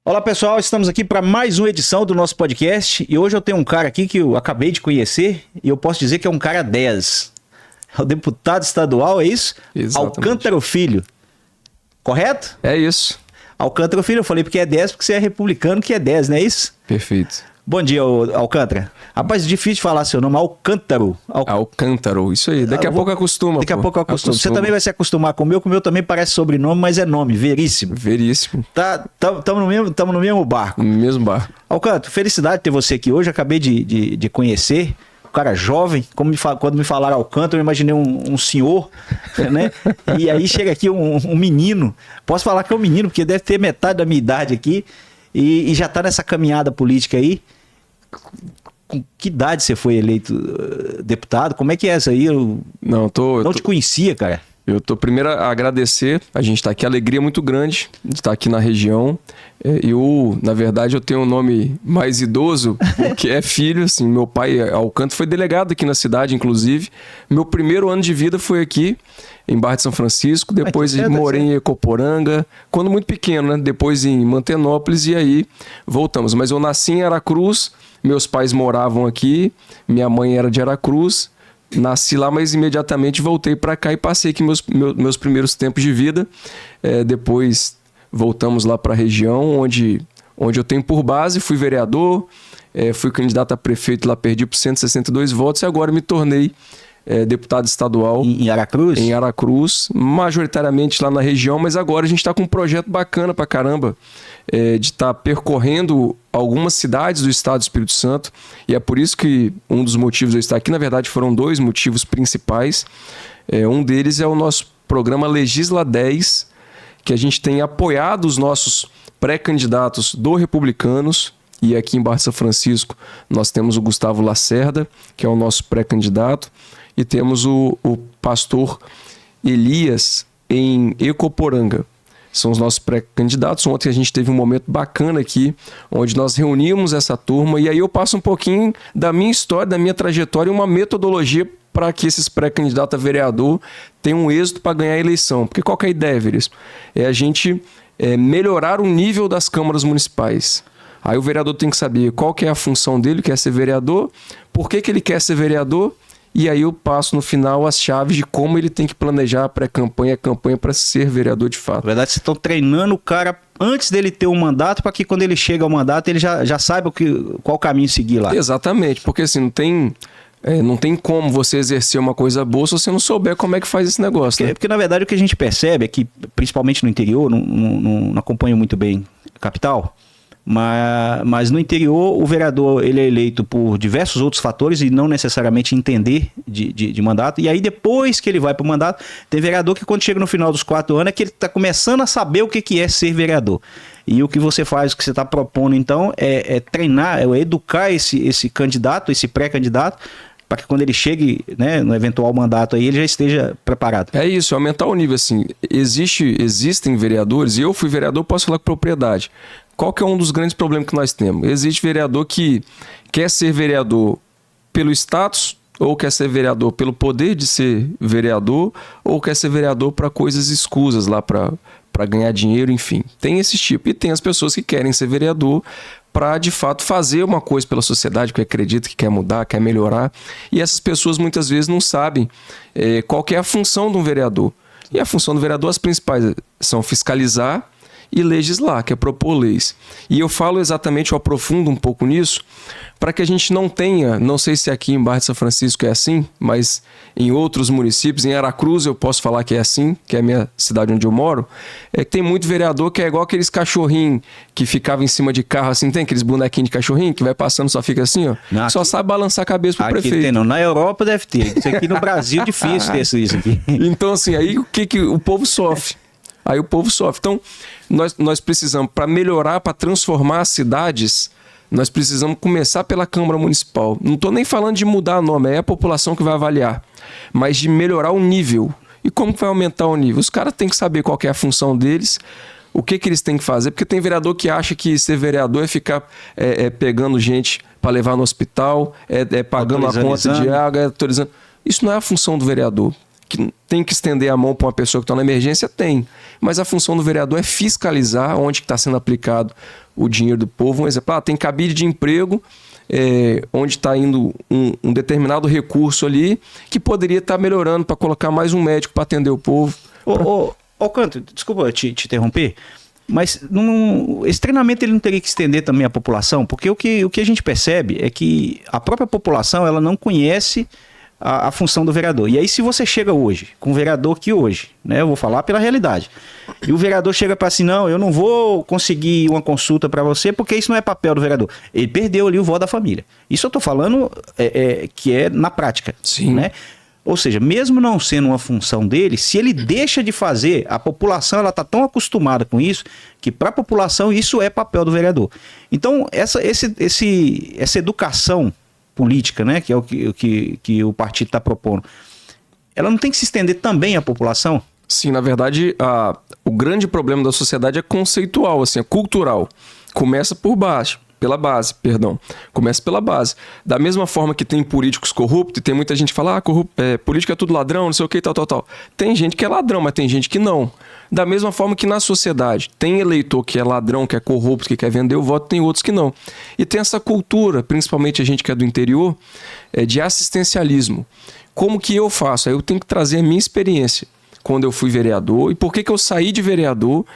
Olá pessoal, estamos aqui para mais uma edição do nosso podcast e hoje eu tenho um cara aqui que eu acabei de conhecer e eu posso dizer que é um cara 10. É o deputado estadual, é isso? Exatamente. Alcântara Filho, correto? É isso. Alcântara Filho, eu falei porque é 10 porque você é republicano que é 10, não é isso? Perfeito. Bom dia, Alcântara. Rapaz, difícil de falar seu nome, Alcântaro. Alcântaro, isso aí. Daqui a pouco acostuma. Daqui a pouco acostuma. Você também vai se acostumar com o meu também parece sobrenome, mas é nome, Veríssimo. Veríssimo. Tamo no mesmo barco. No mesmo bar. Alcântara, felicidade de ter você aqui hoje, acabei de conhecer. Um cara jovem, quando me falaram Alcântara, eu imaginei um senhor, né? E aí chega aqui um menino. Posso falar que é um menino, porque deve ter metade da minha idade aqui. E já tá nessa caminhada política aí. Com que idade você foi eleito deputado? Como é que é essa aí? Eu não te conhecia, cara. Eu tô primeiro a agradecer. A gente tá aqui, alegria muito grande de estar aqui na região. Na verdade, eu tenho um nome mais idoso, porque é filho, assim. Meu pai, Alcântara, foi delegado aqui na cidade, inclusive. Meu primeiro ano de vida foi aqui, em Barra de São Francisco. Depois morei em Ecoporanga, quando muito pequeno, né? Depois em Mantenópolis e aí voltamos. Mas eu nasci em Aracruz, meus pais moravam aqui, minha mãe era de Aracruz. Nasci lá, mas imediatamente voltei para cá e passei aqui meus primeiros tempos de vida. Depois voltamos lá para a região, onde eu tenho por base, fui vereador, fui candidato a prefeito lá, perdi por 162 votos e agora me tornei deputado estadual. Em Aracruz? Em Aracruz, majoritariamente lá na região, mas agora a gente está com um projeto bacana pra caramba, de estar percorrendo algumas cidades do estado do Espírito Santo, e é por isso que um dos motivos de eu estar aqui, na verdade foram dois motivos principais. Um deles é o nosso programa Legisla 10, que a gente tem apoiado os nossos pré-candidatos do Republicanos. E aqui em Barra de São Francisco nós temos o Gustavo Lacerda, que é o nosso pré-candidato, e temos o pastor Elias em Ecoporanga. São os nossos pré-candidatos. Ontem a gente teve um momento bacana aqui, onde nós reunimos essa turma, e aí eu passo um pouquinho da minha história, da minha trajetória, uma metodologia para que esses pré-candidatos a vereador tenham um êxito para ganhar a eleição. Porque qual que é a ideia, Veríssimo? É a gente melhorar o nível das câmaras municipais. Aí o vereador tem que saber qual que é a função dele, quer ser vereador, por que ele quer ser vereador, e aí eu passo no final as chaves de como ele tem que planejar a pré-campanha, a campanha para ser vereador de fato. Na verdade, vocês estão treinando o cara antes dele ter um mandato, para que quando ele chega ao mandato ele já saiba qual caminho seguir lá. Exatamente, porque assim, não tem como você exercer uma coisa boa se você não souber como é que faz esse negócio. Porque na verdade o que a gente percebe é que, principalmente no interior, não acompanho muito bem a capital, mas no interior o vereador ele é eleito por diversos outros fatores e não necessariamente entender de mandato, e aí depois que ele vai para o mandato, tem vereador que quando chega no final dos 4 anos é que ele está começando a saber o que é ser vereador. E o que você faz, o que você está propondo então é treinar, é educar esse candidato, esse pré-candidato, para que quando ele chegue, né, no eventual mandato aí, ele já esteja preparado. É isso, aumentar o nível, assim, existem vereadores, e eu fui vereador, posso falar com propriedade. Qual que é um dos grandes problemas que nós temos? Existe vereador que quer ser vereador pelo status, ou quer ser vereador pelo poder de ser vereador, ou quer ser vereador para coisas escusas lá, para ganhar dinheiro, enfim. Tem esse tipo. E tem as pessoas que querem ser vereador para, de fato, fazer uma coisa pela sociedade, que acredita que quer mudar, quer melhorar. E essas pessoas, muitas vezes, não sabem qual que é a função de um vereador. E a função do vereador, as principais são fiscalizar e legislar, que é propor leis. E eu falo exatamente, eu aprofundo um pouco nisso, para que a gente não tenha, não sei se aqui em Barra de São Francisco é assim, mas em outros municípios, em Aracruz eu posso falar que é assim, que é a minha cidade onde eu moro, que tem muito vereador que é igual aqueles cachorrinhos que ficavam em cima de carro, assim, tem aqueles bonequinhos de cachorrinho que vai passando, só fica assim, ó, não, só sabe balançar a cabeça pro prefeito. Tem, não. Na Europa deve ter, isso aqui no Brasil é difícil ter isso aqui. Então assim, aí o que o povo sofre? Aí o povo sofre. Então, nós precisamos, para melhorar, para transformar as cidades, nós precisamos começar pela Câmara Municipal. Não estou nem falando de mudar o nome, é a população que vai avaliar, mas de melhorar o nível. E como que vai aumentar o nível? Os caras têm que saber qual que é a função deles, o que eles têm que fazer, porque tem vereador que acha que ser vereador é ficar pegando gente para levar no hospital, pagando a conta de água, autorizando. Isso não é a função do vereador. que tem que estender a mão para uma pessoa que está na emergência? Tem. Mas a função do vereador é fiscalizar onde está sendo aplicado o dinheiro do povo. Um exemplo, tem cabide de emprego, onde está indo um determinado recurso ali que poderia estar melhorando para colocar mais um médico para atender o povo. Canto, desculpa te interromper, mas esse treinamento ele não teria que estender também à população, porque o que a gente percebe é que a própria população ela não conhece a função do vereador. E aí se você chega hoje, com o vereador que hoje, né, eu vou falar pela realidade, e o vereador chega para assim, não, eu não vou conseguir uma consulta para você porque isso não é papel do vereador. Ele perdeu ali o voto da família. Isso eu estou falando que é na prática. Sim. Né? Ou seja, mesmo não sendo uma função dele, se ele deixa de fazer, a população ela está tão acostumada com isso, que para a população isso é papel do vereador. Então, essa educação política, né, que é o que o partido está propondo, ela não tem que se estender também à população? Sim, na verdade, o grande problema da sociedade é conceitual, assim, é cultural. Começa pela base. Da mesma forma que tem políticos corruptos, e tem muita gente que fala, política é tudo ladrão, não sei o que, tal. Tem gente que é ladrão, mas tem gente que não. Da mesma forma que na sociedade tem eleitor que é ladrão, que é corrupto, que quer vender o voto, tem outros que não. E tem essa cultura, principalmente a gente que é do interior, de assistencialismo. Como que eu faço? Aí eu tenho que trazer a minha experiência quando eu fui vereador e por que eu saí de vereador.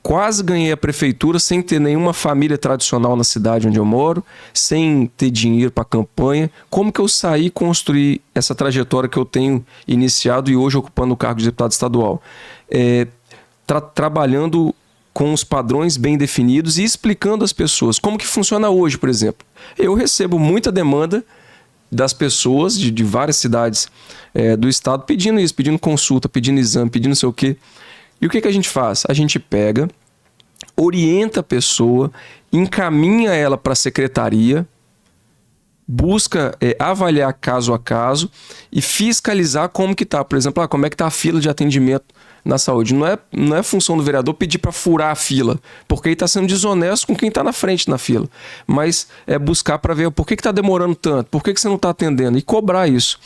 Quase ganhei a prefeitura sem ter nenhuma família tradicional na cidade onde eu moro, sem ter dinheiro para campanha. Como que eu saí e construí essa trajetória que eu tenho iniciado e hoje ocupando o cargo de deputado estadual? Trabalhando com os padrões bem definidos e explicando às pessoas como que funciona hoje, por exemplo. Eu recebo muita demanda das pessoas de várias cidades do estado pedindo isso, pedindo consulta, pedindo exame, pedindo não sei o quê. E o que a gente faz? A gente pega, orienta a pessoa, encaminha ela para a secretaria, busca avaliar caso a caso e fiscalizar como que está. Por exemplo, como é que está a fila de atendimento na saúde. Não é função do vereador pedir para furar a fila, porque ele está sendo desonesto com quem está na frente na fila. Mas é buscar para ver por que está demorando tanto, por que você não está atendendo e cobrar isso.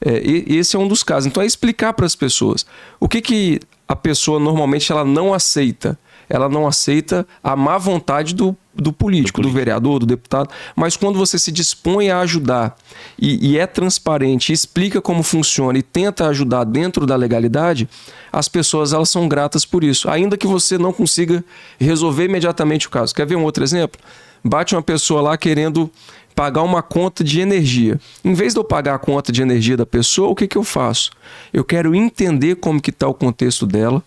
Esse é um dos casos. Então é explicar para as pessoas o que a pessoa normalmente ela não aceita. Ela não aceita a má vontade do político, do vereador, do deputado, mas quando você se dispõe a ajudar e é transparente, explica como funciona e tenta ajudar dentro da legalidade, as pessoas elas são gratas por isso, ainda que você não consiga resolver imediatamente o caso. Quer ver um outro exemplo? Bate uma pessoa lá querendo pagar uma conta de energia. Em vez de eu pagar a conta de energia da pessoa, o que eu faço? Eu quero entender como que está o contexto dela,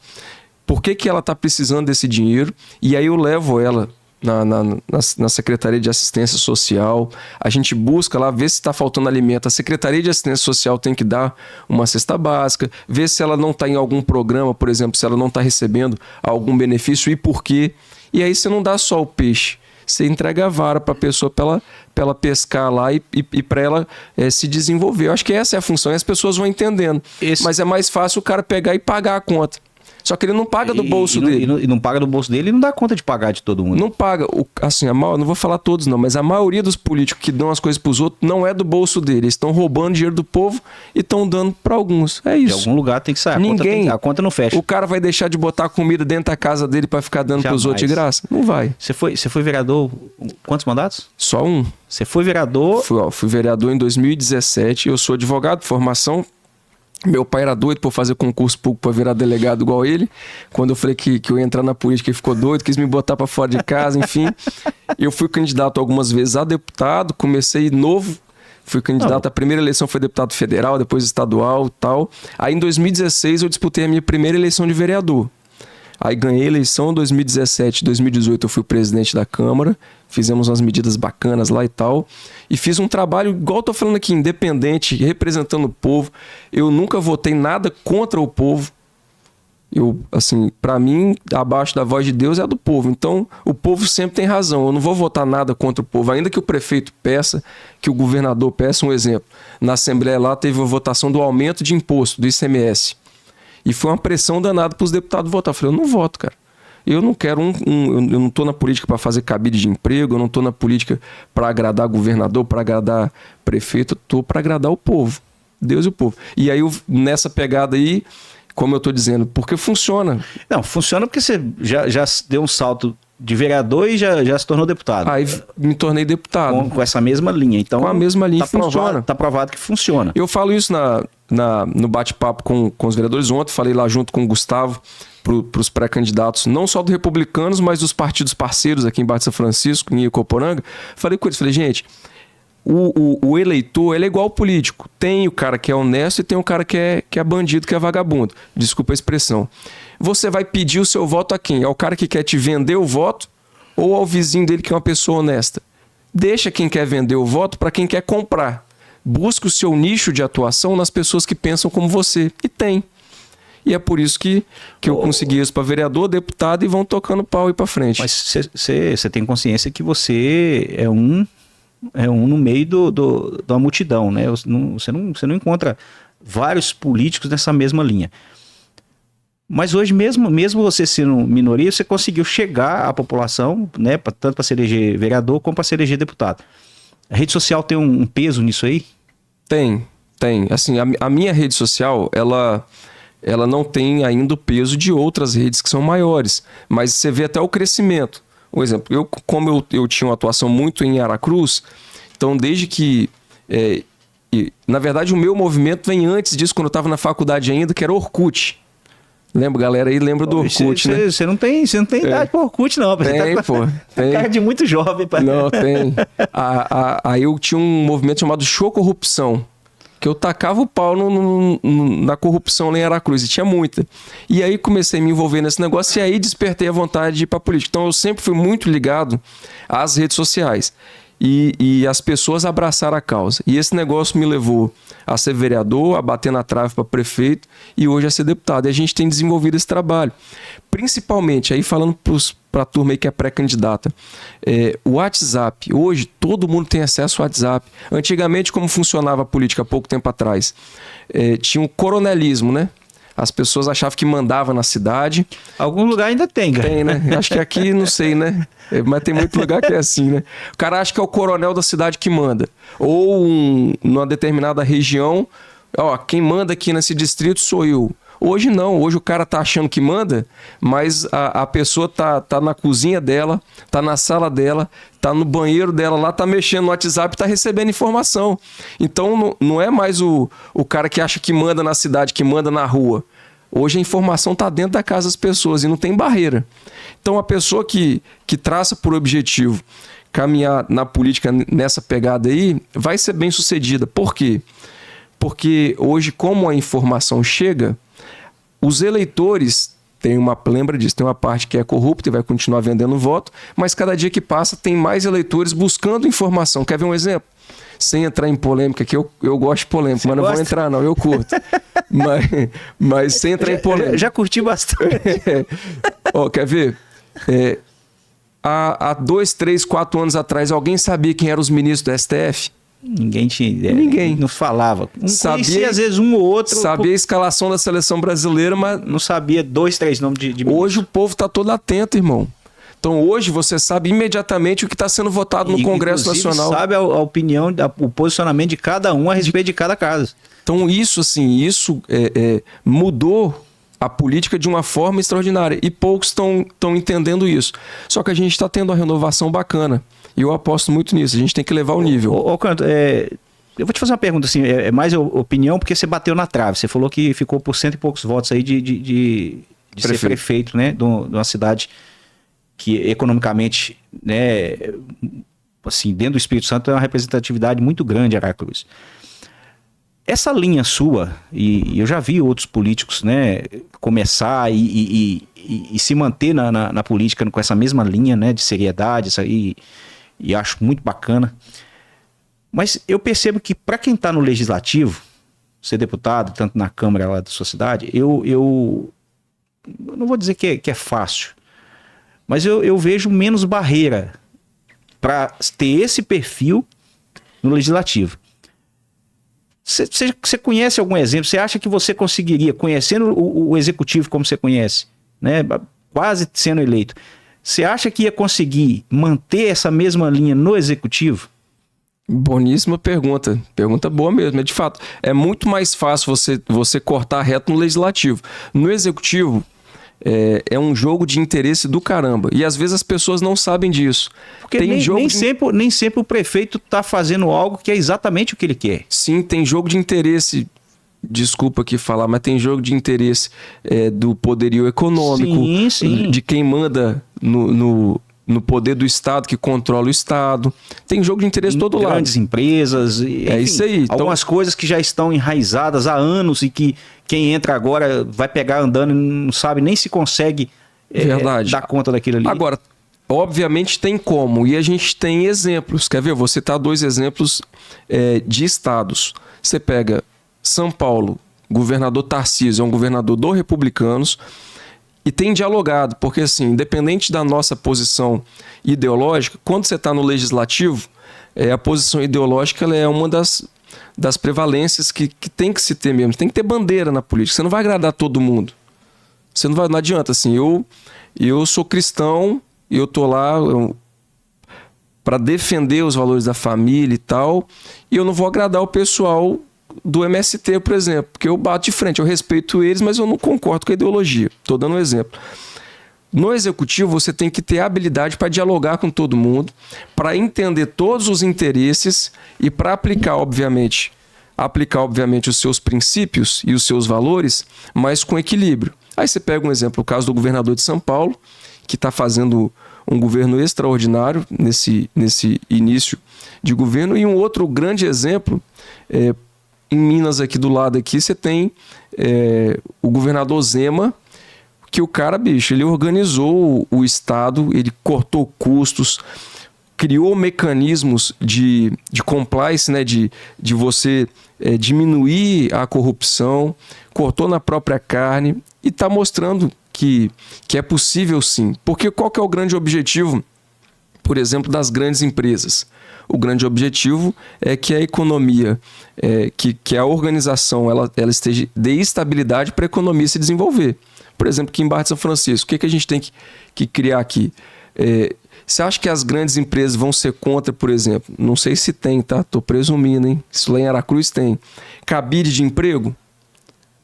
por que ela está precisando desse dinheiro, e aí eu levo ela na Secretaria de Assistência Social, a gente busca lá ver se está faltando alimento, a Secretaria de Assistência Social tem que dar uma cesta básica, ver se ela não está em algum programa, por exemplo, se ela não está recebendo algum benefício e por quê. E aí você não dá só o peixe, você entrega a vara para a pessoa para ela pescar lá e para ela se desenvolver. Eu acho que essa é a função e as pessoas vão entendendo. Mas é mais fácil o cara pegar e pagar a conta. Só que ele não paga do bolso dele. E não paga do bolso dele e não dá conta de pagar de todo mundo. Não paga. Assim, não vou falar todos não, mas a maioria dos políticos que dão as coisas para os outros não é do bolso dele. Eles estão roubando dinheiro do povo e estão dando para alguns. É isso. De algum lugar tem que sair. A conta não fecha. O cara vai deixar de botar comida dentro da casa dele para ficar dando para os outros de graça? Não vai. Você foi vereador quantos mandatos? Só um. Você foi vereador? Fui vereador em 2017. Eu sou advogado de formação. Meu pai era doido por fazer concurso público para virar delegado igual ele. Quando eu falei que eu ia entrar na política, ele ficou doido, quis me botar para fora de casa, enfim. Eu fui candidato algumas vezes a deputado, comecei novo, fui candidato, a primeira eleição foi deputado federal, depois estadual e tal. Aí em 2016 eu disputei a minha primeira eleição de vereador. Aí ganhei a eleição em 2017, 2018 eu fui presidente da Câmara, fizemos umas medidas bacanas lá e tal, e fiz um trabalho, igual eu tô falando aqui, independente, representando o povo. Eu nunca votei nada contra o povo. Para mim, abaixo da voz de Deus é a do povo. Então, o povo sempre tem razão. Eu não vou votar nada contra o povo, ainda que o prefeito peça, que o governador peça. Um exemplo, na Assembleia lá teve a votação do aumento de imposto, do ICMS. E foi uma pressão danada para os deputados votar. Eu falei, eu não voto, cara. Eu não quero eu não estou na política para fazer cabide de emprego, eu não estou na política para agradar governador, para agradar prefeito, eu estou para agradar o povo. Deus e o povo. E aí, nessa pegada aí, como eu tô dizendo, porque funciona. Não, funciona porque você já deu um salto de vereador e já se tornou deputado. Aí me tornei deputado. Com essa mesma linha. Então, com a mesma linha funciona. Tá provado que funciona. Eu falo isso no bate-papo com os vereadores ontem, falei lá junto com o Gustavo, para os pré-candidatos, não só do Republicanos, mas dos partidos parceiros aqui em Baixo de São Francisco, em Icoporanga. Falei com eles, falei, gente, o eleitor, ele é igual ao político. Tem o cara que é honesto e tem o cara que é bandido, que é vagabundo. Desculpa a expressão. Você vai pedir o seu voto a quem? Ao cara que quer te vender o voto ou ao vizinho dele que é uma pessoa honesta? Deixa quem quer vender o voto para quem quer comprar. Busca o seu nicho de atuação nas pessoas que pensam como você. E tem. E é por isso que eu consegui isso para vereador, deputado e vão tocando pau e para frente. Mas você tem consciência que você é um no meio da multidão, né? Você não encontra vários políticos nessa mesma linha. Mas hoje, mesmo você sendo minoria, você conseguiu chegar à população, né? Tanto para se eleger vereador como para se eleger deputado. A rede social tem um peso nisso aí? Tem. Assim, a minha rede social, ela não tem ainda o peso de outras redes que são maiores. Mas você vê até o crescimento. Por exemplo, como eu tinha uma atuação muito em Aracruz, então desde que... na verdade, o meu movimento vem antes disso, quando eu estava na faculdade ainda, que era Orkut. Lembra, galera aí? Lembra do Orkut, né? Você não tem idade para Orkut, não. Tem, tem. Cara de muito jovem. Não, tem. Aí eu tinha um movimento chamado Show Corrupção, que eu tacava o pau na corrupção lá em Aracruz, e tinha muita. E aí comecei a me envolver nesse negócio e aí despertei a vontade de ir para política. Então eu sempre fui muito ligado às redes sociais. E as pessoas abraçaram a causa. E esse negócio me levou a ser vereador, a bater na trave para prefeito e hoje a ser deputado. E a gente tem desenvolvido esse trabalho. Principalmente, aí falando para a turma aí que é pré-candidata, o WhatsApp. Hoje todo mundo tem acesso ao WhatsApp. Antigamente, como funcionava a política há pouco tempo atrás? Tinha um coronelismo, né? As pessoas achavam que mandava na cidade. Algum lugar ainda tem, cara. Tem, né? Acho que aqui, não sei, né? Mas tem muito lugar que é assim, né? O cara acha que é o coronel da cidade que manda. Ou numa determinada região, quem manda aqui nesse distrito sou eu. Hoje não, hoje o cara tá achando que manda, mas a pessoa tá na cozinha dela, tá na sala dela, tá no banheiro dela lá, tá mexendo no WhatsApp, tá recebendo informação. Então não é mais o cara que acha que manda na cidade, que manda na rua. Hoje a informação tá dentro da casa das pessoas e não tem barreira. Então a pessoa que traça por objetivo caminhar na política nessa pegada aí, vai ser bem sucedida. Por quê? Porque hoje, como a informação chega, os eleitores lembra disso, tem uma parte que é corrupta e vai continuar vendendo voto, mas cada dia que passa tem mais eleitores buscando informação. Quer ver um exemplo? Sem entrar em polêmica, que eu gosto de polêmica, Você mas não gosta? Vou entrar não, eu curto. mas sem entrar em polêmica. Já curti bastante. Quer ver? Há 2, 3, 4 anos atrás, alguém sabia quem eram os ministros do STF? Ninguém tinha ideia. Ninguém. Não falava. Sabia, às vezes, um ou outro. Sabia a escalação da seleção brasileira, mas... Não sabia 2, 3 nomes de Hoje o povo está todo atento, irmão. Então hoje você sabe imediatamente o que está sendo votado no Congresso Nacional. Sabe a opinião, o posicionamento de cada um a respeito de cada caso. Então isso mudou a política de uma forma extraordinária. E poucos estão entendendo isso. Só que a gente está tendo uma renovação bacana. E eu aposto muito nisso. A gente tem que levar o nível. Canto, eu vou te fazer uma pergunta assim, é mais opinião porque você bateu na trave. Você falou que ficou por 100 e poucos votos aí de ser prefeito, né? De uma cidade que economicamente, né, assim, dentro do Espírito Santo é uma representatividade muito grande, Aracruz. Essa linha sua, e eu já vi outros políticos, né, começar e se manter na política com essa mesma linha, né, de seriedade, isso aí, e acho muito bacana. Mas eu percebo que para quem está no legislativo, ser deputado, tanto na Câmara lá da sua cidade, eu não vou dizer que é fácil, mas eu vejo menos barreira para ter esse perfil no legislativo. Você conhece algum exemplo? Você acha que você conseguiria, conhecendo o executivo como você conhece, né, quase sendo eleito, você acha que ia conseguir manter essa mesma linha no executivo? Boníssima pergunta. Pergunta boa mesmo. De fato, é muito mais fácil você cortar reto no legislativo. No executivo, é um jogo de interesse do caramba. E às vezes as pessoas não sabem disso. Porque nem sempre o prefeito está fazendo algo que é exatamente o que ele quer. Sim, tem jogo de interesse. Desculpa aqui falar, mas tem jogo de interesse do poderio econômico, sim. De quem manda no poder do Estado, que controla o Estado. Tem jogo de interesse de todo lado. Grandes empresas. Enfim, isso aí. Algumas coisas que já estão enraizadas há anos e que quem entra agora vai pegar andando e não sabe nem se consegue dar conta daquilo ali. Agora, obviamente tem como. E a gente tem exemplos. Quer ver? Vou citar 2 exemplos de estados. Você pega São Paulo, governador Tarcísio, é um governador do Republicanos, e tem dialogado, porque assim, independente da nossa posição ideológica, quando você está no legislativo, a posição ideológica ela é uma das prevalências que tem que se ter mesmo. Tem que ter bandeira na política. Você não vai agradar todo mundo. Não adianta, assim, eu sou cristão e eu tô lá para defender os valores da família e tal, e eu não vou agradar o pessoal do MST, por exemplo, porque eu bato de frente, eu respeito eles, mas eu não concordo com a ideologia. Estou dando um exemplo. No executivo, você tem que ter habilidade para dialogar com todo mundo, para entender todos os interesses e para aplicar, obviamente, os seus princípios e os seus valores, mas com equilíbrio. Aí você pega um exemplo, o caso do governador de São Paulo, que está fazendo um governo extraordinário nesse início de governo, e um outro grande exemplo em Minas, aqui do lado, aqui, você tem o governador Zema, que o cara, bicho, ele organizou o Estado, ele cortou custos, criou mecanismos de compliance, né, de você diminuir a corrupção, cortou na própria carne e está mostrando que é possível sim. Porque qual que é o grande objetivo, por exemplo, das grandes empresas? O grande objetivo é que a economia, que a organização ela esteja de estabilidade para a economia se desenvolver. Por exemplo, aqui em Barra de São Francisco, o que a gente tem que criar aqui? Você acha que as grandes empresas vão ser contra, por exemplo? Não sei se tem, tá? Estou presumindo, hein? Isso lá em Aracruz tem. Cabide de emprego?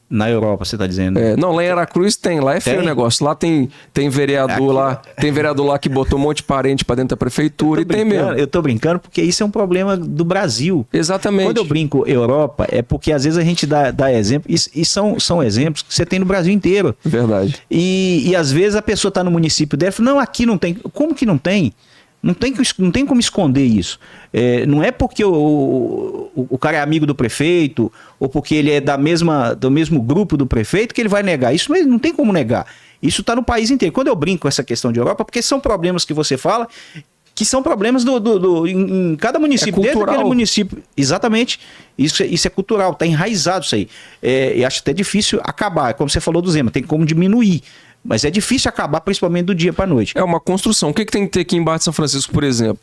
Na Europa, você está dizendo? Não, lá em Aracruz tem. Lá é feio o negócio. Lá tem vereador lá. Tem vereador lá que botou um monte de parente para dentro da prefeitura e tem mesmo. Eu tô brincando porque isso é um problema do Brasil. Exatamente. Quando eu brinco Europa, é porque às vezes a gente dá exemplo, e são exemplos que você tem no Brasil inteiro. Verdade. E às vezes a pessoa está no município dela e fala, não, aqui não tem. Como que não tem? Não tem como esconder isso. Não é porque o cara é amigo do prefeito ou porque ele é do mesmo grupo do prefeito que ele vai negar. Isso não tem como negar. Isso está no país inteiro. Quando eu brinco com essa questão de Europa, porque são problemas que você fala que são problemas em cada município. Dentro daquele município. Exatamente. Isso é cultural, está enraizado isso aí. E acho até difícil acabar. Como você falou do Zema, tem como diminuir. Mas é difícil acabar, principalmente do dia para a noite. É uma construção. O que tem que ter aqui em Barra de São Francisco, por exemplo?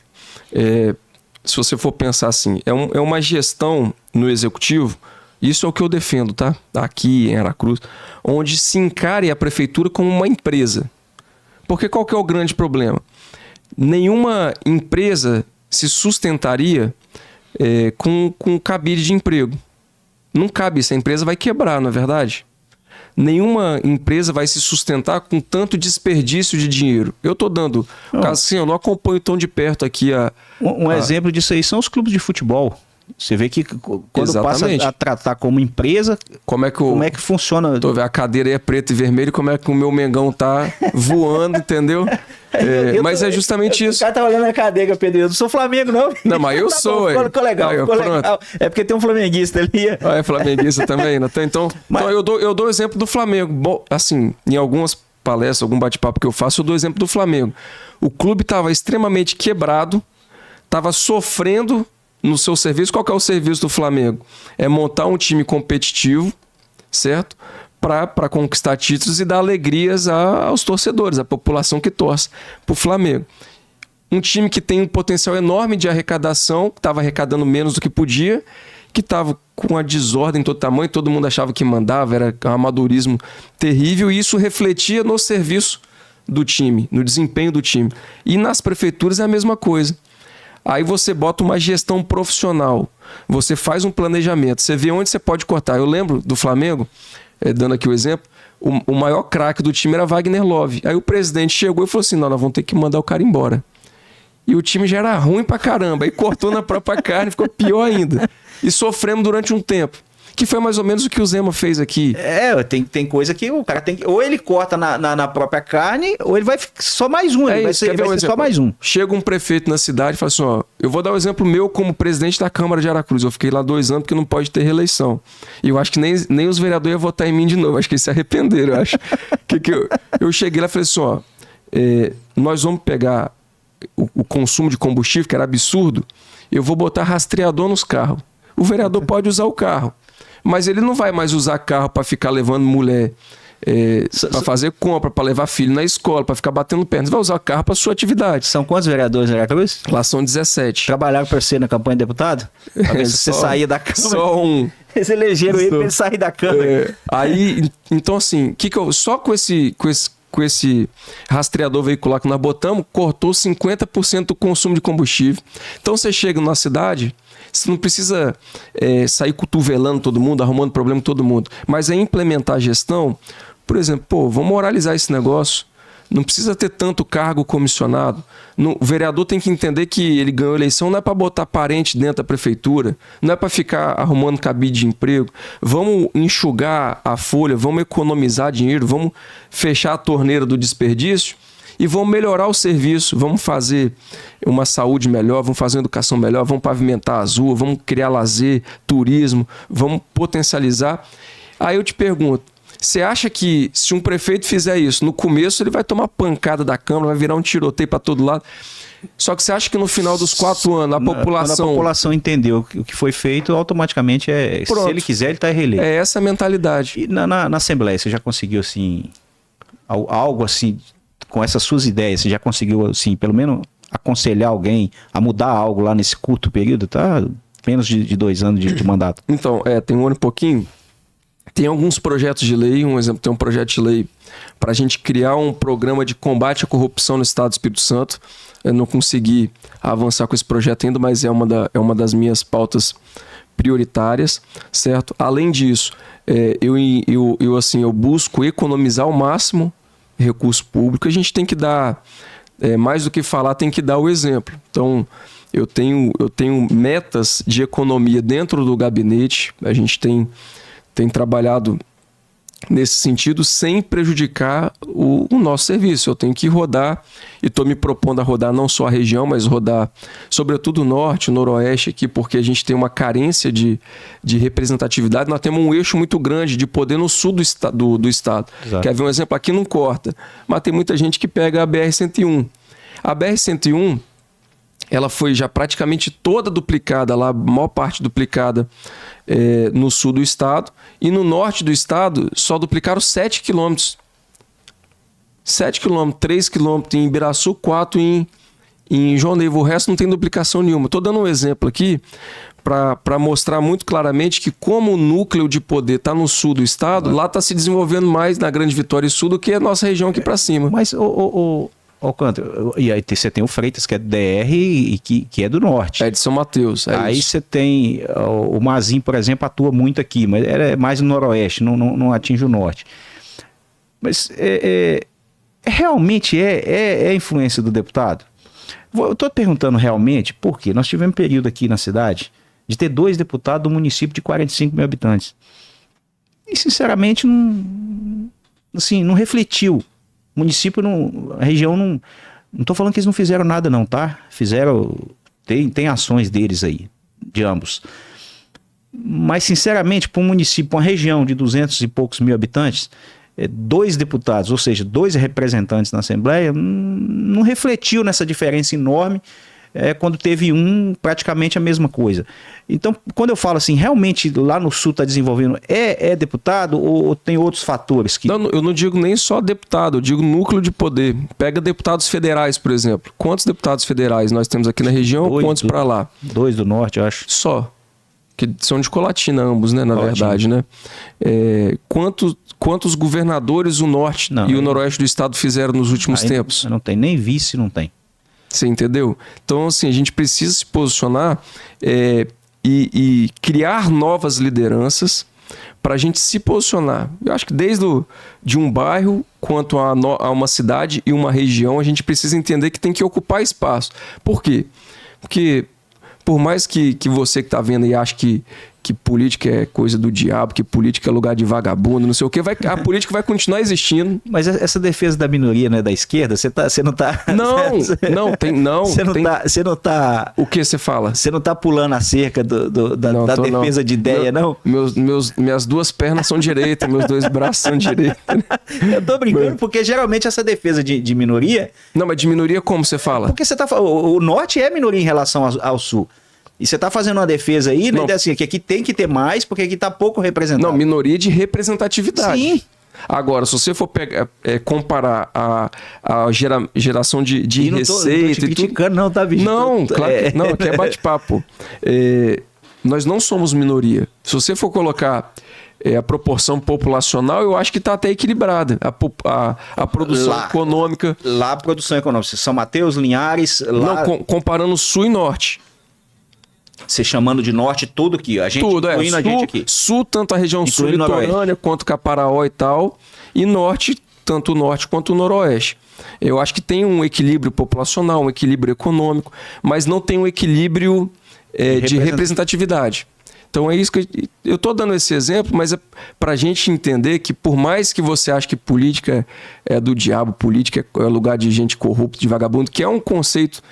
Se você for pensar assim, é uma gestão no executivo, isso é o que eu defendo, tá? Aqui em Aracruz, onde se encare a prefeitura como uma empresa. Porque qual que é o grande problema? Nenhuma empresa se sustentaria com cabide de emprego. Não cabe, essa empresa vai quebrar, não é verdade? Nenhuma empresa vai se sustentar com tanto desperdício de dinheiro. Eu estou dando... Assim, eu não acompanho tão de perto aqui Um exemplo disso aí são os clubes de futebol. Você vê que quando passa a tratar como empresa, como é que funciona? A cadeira aí é preta e vermelha, como é que o meu Mengão tá voando, entendeu? Mas é justamente isso. O cara tá olhando a cadeira, Pedro. Eu não sou Flamengo, não. Não, mas eu sou. Ficou legal. É porque tem um flamenguista ali. É flamenguista também, né? Então eu dou exemplo do Flamengo. Bom, assim, em algumas palestras, algum bate-papo que eu faço, eu dou exemplo do Flamengo. O clube estava extremamente quebrado, estava sofrendo no seu serviço. Qual que é o serviço do Flamengo? É montar um time competitivo, certo? Para conquistar títulos e dar alegrias aos torcedores, à população que torce para o Flamengo. Um time que tem um potencial enorme de arrecadação, que estava arrecadando menos do que podia, que estava com a desordem em todo tamanho, todo mundo achava que mandava, era um amadorismo terrível, e isso refletia no serviço do time, no desempenho do time. E nas prefeituras é a mesma coisa. Aí você bota uma gestão profissional, você faz um planejamento, você vê onde você pode cortar. Eu lembro do Flamengo, dando aqui o exemplo, o maior craque do time era Wagner Love. Aí o presidente chegou e falou assim, não, nós vamos ter que mandar o cara embora. E o time já era ruim pra caramba, aí cortou na própria carne, ficou pior ainda. E sofremos durante um tempo. Que foi mais ou menos o que o Zema fez aqui. Tem coisa que o cara tem que... Ou ele corta na própria carne, ou ele vai só mais um. Ele vai ser só mais um. Chega um prefeito na cidade e fala assim, ó, eu vou dar um exemplo meu como presidente da Câmara de Aracruz. Eu fiquei lá 2 anos porque não pode ter reeleição. E eu acho que nem os vereadores iam votar em mim de novo. Acho que eles se arrependeram, eu acho. Eu cheguei lá e falei assim, ó, nós vamos pegar o consumo de combustível, que era absurdo, eu vou botar rastreador nos carros. O vereador pode usar o carro. Mas ele não vai mais usar carro para ficar levando mulher, para fazer compra, para levar filho na escola, para ficar batendo pernas. Vai usar carro para sua atividade. São quantos vereadores em Aracruz? Lá são 17. Trabalharam para você na campanha de deputado? Pra ver se você saía da Câmara. Só um. Eles elegeram ele para ele sair da Câmara. Aí, então assim, só com esse rastreador veicular que nós botamos, cortou 50% do consumo de combustível. Então você chega na cidade... Você não precisa sair cotovelando todo mundo, arrumando problema com todo mundo. Mas é implementar a gestão, por exemplo, vamos moralizar esse negócio. Não precisa ter tanto cargo comissionado. O vereador tem que entender que ele ganhou a eleição, não é para botar parente dentro da prefeitura, não é para ficar arrumando cabide de emprego. Vamos enxugar a folha, vamos economizar dinheiro, vamos fechar a torneira do desperdício. E vamos melhorar o serviço, vamos fazer uma saúde melhor, vamos fazer uma educação melhor, vamos pavimentar as ruas, vamos criar lazer, turismo, vamos potencializar. Aí eu te pergunto, você acha que se um prefeito fizer isso, no começo ele vai tomar pancada da Câmara, vai virar um tiroteio para todo lado? Só que você acha que no final dos 4 anos a população... Quando a população entendeu o que foi feito, automaticamente se ele quiser, ele está reeleito. É essa a mentalidade. E na Assembleia, você já conseguiu assim, algo assim... Com essas suas ideias, você já conseguiu, assim, pelo menos aconselhar alguém a mudar algo lá nesse curto período? Tá? Menos de 2 anos de mandato. Então, tem 1 ano e pouquinho. Tem alguns projetos de lei, um exemplo, tem um projeto de lei para a gente criar um programa de combate à corrupção no Estado do Espírito Santo. Eu não consegui avançar com esse projeto ainda, mas é uma das minhas pautas prioritárias, certo? Além disso, eu busco economizar ao máximo recurso público. A gente tem que dar, mais do que falar, tem que dar o exemplo. Então, eu tenho metas de economia dentro do gabinete, a gente tem trabalhado nesse sentido sem prejudicar o nosso serviço. Eu tenho que rodar, e estou me propondo a rodar não só a região, mas rodar sobretudo o norte, o noroeste aqui, porque a gente tem uma carência de representatividade. Nós temos um eixo muito grande de poder no sul do estado. Exato. Quer ver um exemplo? Aqui não corta, mas tem muita gente que pega a BR-101. A BR-101, ela foi já praticamente toda duplicada lá, a maior parte duplicada no sul do estado, e no norte do estado só duplicaram 7 quilômetros. 7 quilômetros, 3 quilômetros em Ibiraçu, 4 em João Neiva. O resto não tem duplicação nenhuma. Estou dando um exemplo aqui para mostrar muito claramente que como o núcleo de poder está no sul do estado, lá está se desenvolvendo mais na Grande Vitória e Sul do que a nossa região aqui para cima. Mas Alcântara, e aí você tem o Freitas, que é do DR e que é do norte. É de São Mateus. Aí você tem o Mazin, por exemplo, atua muito aqui, mas é mais no noroeste, não atinge o norte. Mas realmente é a influência do deputado? Eu estou perguntando realmente porque nós tivemos um período aqui na cidade de ter 2 deputados do município de 45 mil habitantes. E sinceramente não refletiu. O município, a região não estou falando que eles não fizeram nada não, tá? Fizeram, tem ações deles aí, de ambos. Mas sinceramente, para um município, para uma região de 200 e poucos mil habitantes, 2 deputados, ou seja, 2 representantes na Assembleia, não refletiu nessa diferença enorme quando teve praticamente a mesma coisa. Então, quando eu falo assim, realmente lá no Sul está desenvolvendo, é deputado ou tem outros fatores? Não, eu não digo nem só deputado, eu digo núcleo de poder. Pega deputados federais, por exemplo. Quantos deputados federais nós temos aqui na região? Quantos para lá? 2 do norte, eu acho. Só. Que são de Colatina ambos, né? Na verdade, né? Quantos governadores o norte e o noroeste do estado fizeram nos últimos tempos? Não tem, nem vice não tem. Você entendeu? Então, assim, a gente precisa se posicionar e criar novas lideranças para a gente se posicionar. Eu acho que de um bairro quanto a uma cidade e uma região, a gente precisa entender que tem que ocupar espaço. Por quê? Porque por mais que você que está vendo e acha que política é coisa do diabo, que política é lugar de vagabundo, não sei o quê, a política vai continuar existindo. Mas essa defesa da minoria, né, da esquerda, você não tá... Você não tá... O que você fala? Você não tá pulando a cerca da defesa de ideia, não? Minhas duas pernas são direitas, meus dois braços são direitos. Eu tô brincando, porque geralmente essa defesa de minoria... Não, mas de minoria como você fala? Porque você tá falando, o norte é minoria em relação ao sul. E você está fazendo uma defesa aí, né? Assim, que aqui tem que ter mais, porque aqui está pouco representado. Não, minoria de representatividade. Sim. Agora, se você for comparar a geração de receita... Não tô te criticando, não, tá, bicho? Não, claro que não, aqui é bate-papo. Nós não somos minoria. Se você for colocar a proporção populacional, eu acho que está até equilibrada. A produção econômica... Lá a produção econômica. São Mateus, Linhares... Lá... Não, comparando sul e norte. Você chamando de norte tudo aqui, a gente tudo, incluindo a gente aqui. Sul, tanto a região sul litorânea quanto Caparaó e tal, e norte, tanto o norte quanto o noroeste. Eu acho que tem um equilíbrio populacional, um equilíbrio econômico, mas não tem um equilíbrio de representatividade. Então é isso que eu estou dando esse exemplo, mas é para a gente entender que por mais que você ache que política é do diabo, política é lugar de gente corrupta, de vagabundo, que é um conceito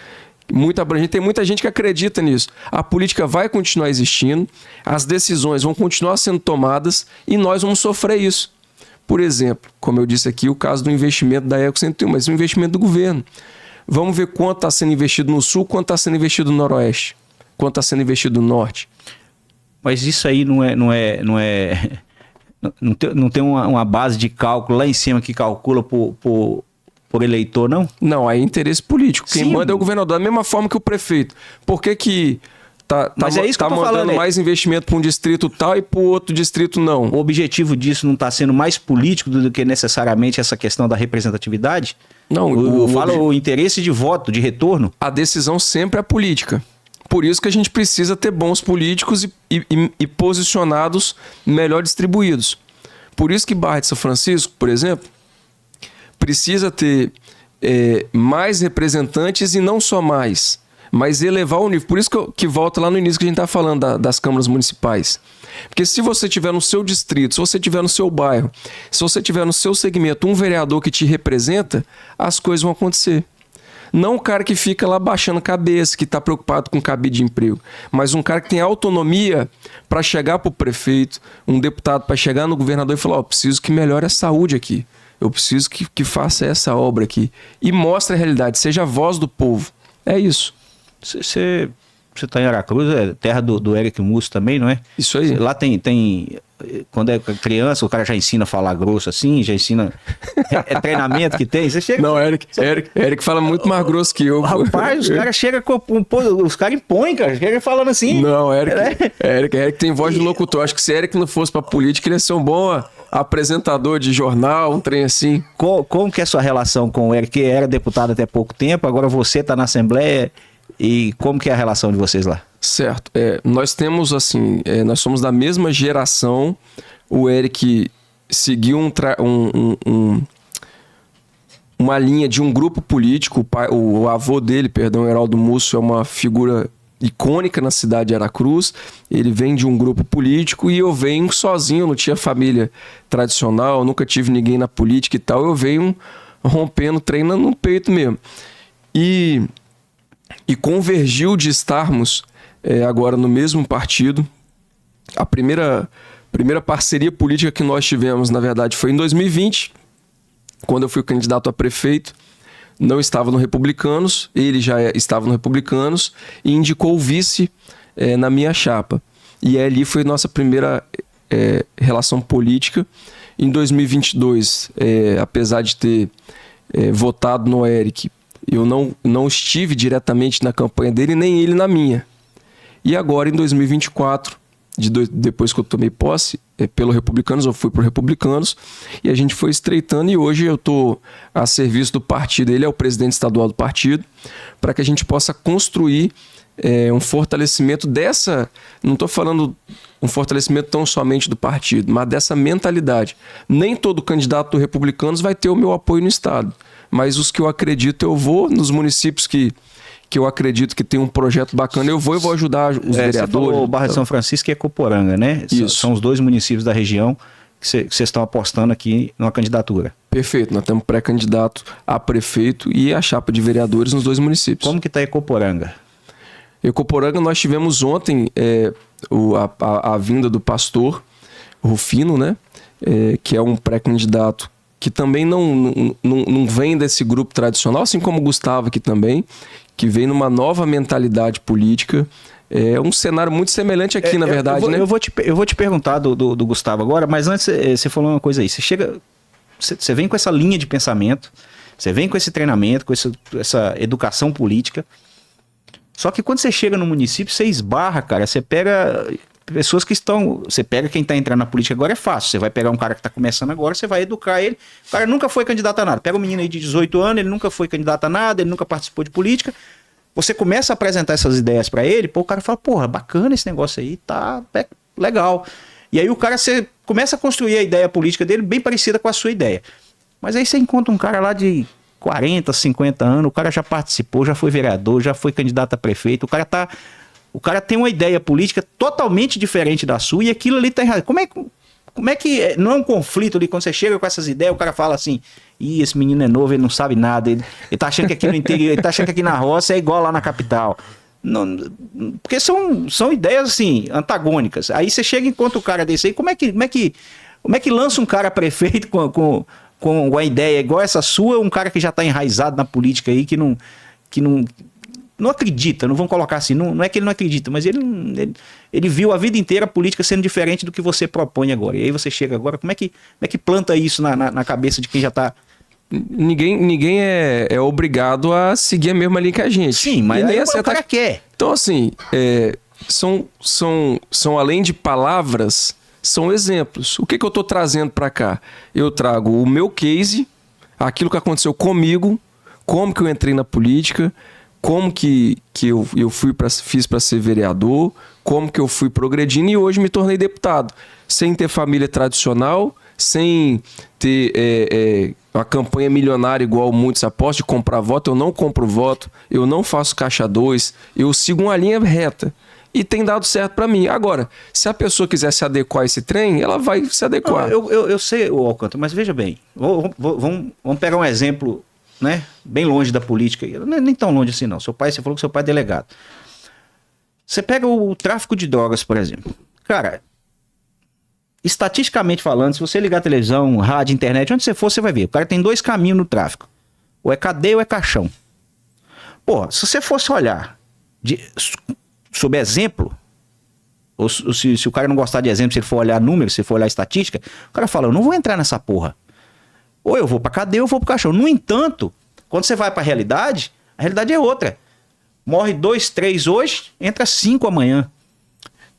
muito abrangente, tem muita gente que acredita nisso. A política vai continuar existindo, as decisões vão continuar sendo tomadas e nós vamos sofrer isso. Por exemplo, como eu disse aqui, o caso do investimento da Eco 101, mas é um investimento do governo. Vamos ver quanto está sendo investido no sul, quanto está sendo investido no noroeste, quanto está sendo investido no norte. Mas isso aí não tem uma base de cálculo lá em cima que calcula por eleitor, não? Não, é interesse político. Quem manda é o governador. Da mesma forma que o prefeito. Por que tá mandando falando, mais investimento para um distrito tal e para o outro distrito não? O objetivo disso não está sendo mais político do que necessariamente essa questão da representatividade? Não. O interesse de voto, de retorno? A decisão sempre é política. Por isso que a gente precisa ter bons políticos e posicionados melhor distribuídos. Por isso que Barra de São Francisco, por exemplo, precisa ter mais representantes e não só mais, mas elevar o nível. Por isso que volta lá no início que a gente está falando das câmaras municipais. Porque se você tiver no seu distrito, se você tiver no seu bairro, se você tiver no seu segmento um vereador que te representa, as coisas vão acontecer. Não o cara que fica lá baixando cabeça, que está preocupado com cabide de emprego, mas um cara que tem autonomia para chegar para o prefeito, um deputado para chegar no governador e falar: preciso que melhore a saúde aqui. Eu preciso que faça essa obra aqui. E mostre a realidade, seja a voz do povo. É isso. Você está em Aracruz, é terra do Eric Musso também, não é? Isso aí. Lá tem... Quando é criança, o cara já ensina a falar grosso assim, já ensina... É treinamento que tem? Você chega... Não, Eric fala muito mais grosso que eu. Rapaz, os caras chegam... Os caras impõem, cara. Chega falando assim. Não, Eric tem voz de locutor. Acho que se Eric não fosse pra política, ele ia ser um bom apresentador de jornal, um trem assim. Como que é a sua relação com o Eric? Que era deputado até pouco tempo, agora você tá na Assembleia. E como que é a relação de vocês lá? Certo. Nós temos, assim, nós somos da mesma geração. O Eric seguiu uma linha de um grupo político. O avô dele, Heraldo Musso, é uma figura icônica na cidade de Aracruz. Ele vem de um grupo político e eu venho sozinho, não tinha família tradicional, nunca tive ninguém na política e tal. Eu venho rompendo, treinando no peito mesmo. E convergiu de estarmos agora no mesmo partido. A primeira parceria política que nós tivemos, na verdade, foi em 2020, quando eu fui candidato a prefeito. Não estava no Republicanos, ele já estava no Republicanos e indicou o vice na minha chapa. E ali foi nossa primeira relação política. Em 2022, apesar de ter votado no Eric, eu não estive diretamente na campanha dele, nem ele na minha. E agora, em 2024, depois que eu tomei posse, pelo Republicanos, eu fui pro Republicanos, e a gente foi estreitando, e hoje eu estou a serviço do partido, ele é o presidente estadual do partido, para que a gente possa construir um fortalecimento dessa, não estou falando um fortalecimento tão somente do partido, mas dessa mentalidade. Nem todo candidato do Republicanos vai ter o meu apoio no estado, mas os que eu acredito eu vou, nos municípios que eu acredito que tem um projeto bacana, eu vou ajudar os vereadores. Você falou Barra de São Francisco e Ecoporanga, né? Isso. São os 2 municípios da região que vocês estão apostando aqui numa candidatura. Perfeito, nós temos pré-candidato a prefeito e a chapa de vereadores nos 2 municípios. Como que está Ecoporanga? Ecoporanga, nós tivemos ontem a vinda do pastor Rufino, né? Que é um pré-candidato que também não vem desse grupo tradicional, assim como o Gustavo aqui também, que vem numa nova mentalidade política. É um cenário muito semelhante aqui, na verdade, né? Eu vou te perguntar do Gustavo agora, mas antes você falou uma coisa aí. Você vem com essa linha de pensamento, você vem com esse treinamento, com essa educação política. Só que quando você chega no município, você esbarra, cara. Você pega pessoas que estão... Você pega quem está entrando na política agora, é fácil. Você vai pegar um cara que está começando agora, você vai educar ele. O cara nunca foi candidato a nada. Pega um menino aí de 18 anos, ele nunca foi candidato a nada, ele nunca participou de política. Você começa a apresentar essas ideias para ele, pô, o cara fala, porra, bacana esse negócio aí, tá legal. E aí o cara, você começa a construir a ideia política dele bem parecida com a sua ideia. Mas aí você encontra um cara lá de 40, 50 anos, o cara já participou, já foi vereador, já foi candidato a prefeito, o cara tem uma ideia política totalmente diferente da sua e aquilo ali tá errado. Como é que não é um conflito ali, quando você chega com essas ideias, o cara fala assim, esse menino é novo, ele não sabe nada, ele tá achando que aqui no interior, ele tá achando que aqui na roça é igual lá na capital. Não, porque são ideias assim, antagônicas. Aí você chega e encontra o cara desse aí, como é que lança um cara prefeito com uma ideia igual essa sua, um cara que já está enraizado na política aí, que não acredita, não vamos colocar assim, não é que ele não acredita, mas ele viu a vida inteira a política sendo diferente do que você propõe agora. E aí você chega agora, como é que planta isso na cabeça de quem já está... Ninguém é obrigado a seguir a mesma linha que a gente. Sim, mas nem o cara quer. Então, assim, são além de palavras, são exemplos. O que eu estou trazendo para cá? Eu trago o meu case, aquilo que aconteceu comigo, como que eu entrei na política, como que eu fiz para ser vereador, como que eu fui progredindo e hoje me tornei deputado. Sem ter família tradicional, sem ter uma campanha milionária igual muitos apostam de comprar voto. Eu não compro voto, eu não faço caixa 2, eu sigo uma linha reta. E tem dado certo para mim. Agora, se a pessoa quiser se adequar a esse trem, ela vai se adequar. Não, eu sei, Alcântara, mas veja bem, vamos pegar um exemplo, né, bem longe da política, nem tão longe assim não. Você falou que seu pai é delegado. Você pega o tráfico de drogas, por exemplo. Cara, estatisticamente falando, se você ligar a televisão, rádio, internet, onde você for, você vai ver. O cara tem 2 caminhos no tráfico. Ou é cadeia ou é caixão. Pô, se você fosse olhar sob exemplo, ou se o cara não gostar de exemplo, se ele for olhar números, se ele for olhar estatística, o cara fala, eu não vou entrar nessa porra. Ou eu vou pra cadeia ou eu vou pro caixão. No entanto, quando você vai pra realidade, a realidade é outra. Morre 2, 3 hoje, entra 5 amanhã.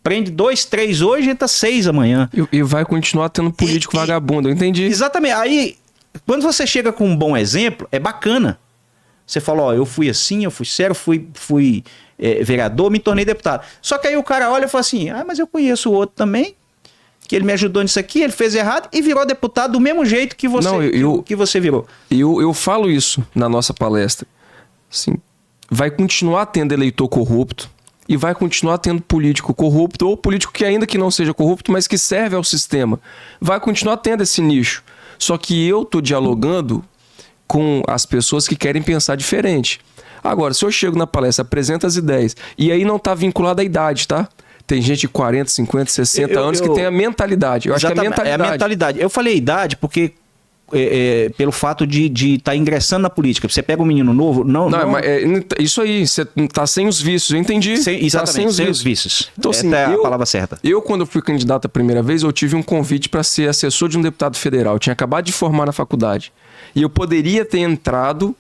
Prende 2, 3 hoje, entra 6 amanhã. E vai continuar tendo político vagabundo, eu entendi. Exatamente. Aí, quando você chega com um bom exemplo, é bacana. Você fala, ó, eu fui assim, eu fui sério, fui vereador, me tornei deputado. Só que aí o cara olha e fala assim, mas eu conheço o outro também, que ele me ajudou nisso aqui, ele fez errado e virou deputado do mesmo jeito que você, que você virou. Eu falo isso na nossa palestra. Assim, vai continuar tendo eleitor corrupto e vai continuar tendo político corrupto ou político que ainda que não seja corrupto, mas que serve ao sistema. Vai continuar tendo esse nicho. Só que eu tô dialogando com as pessoas que querem pensar diferente. Agora, se eu chego na palestra, apresento as ideias, e aí não tá vinculado à idade, tá? Tem gente de 40, 50, 60 anos que tem a mentalidade. Eu acho que é a mentalidade. É a mentalidade. Eu falei idade porque... pelo fato de estar ingressando na política. Você pega um menino novo... Mas isso aí, você tá sem os vícios, eu entendi. Exatamente, tá sem os vícios. Então, assim, é a palavra certa. Eu, quando fui candidato a primeira vez, eu tive um convite para ser assessor de um deputado federal. Eu tinha acabado de formar na faculdade. E eu poderia ter entrado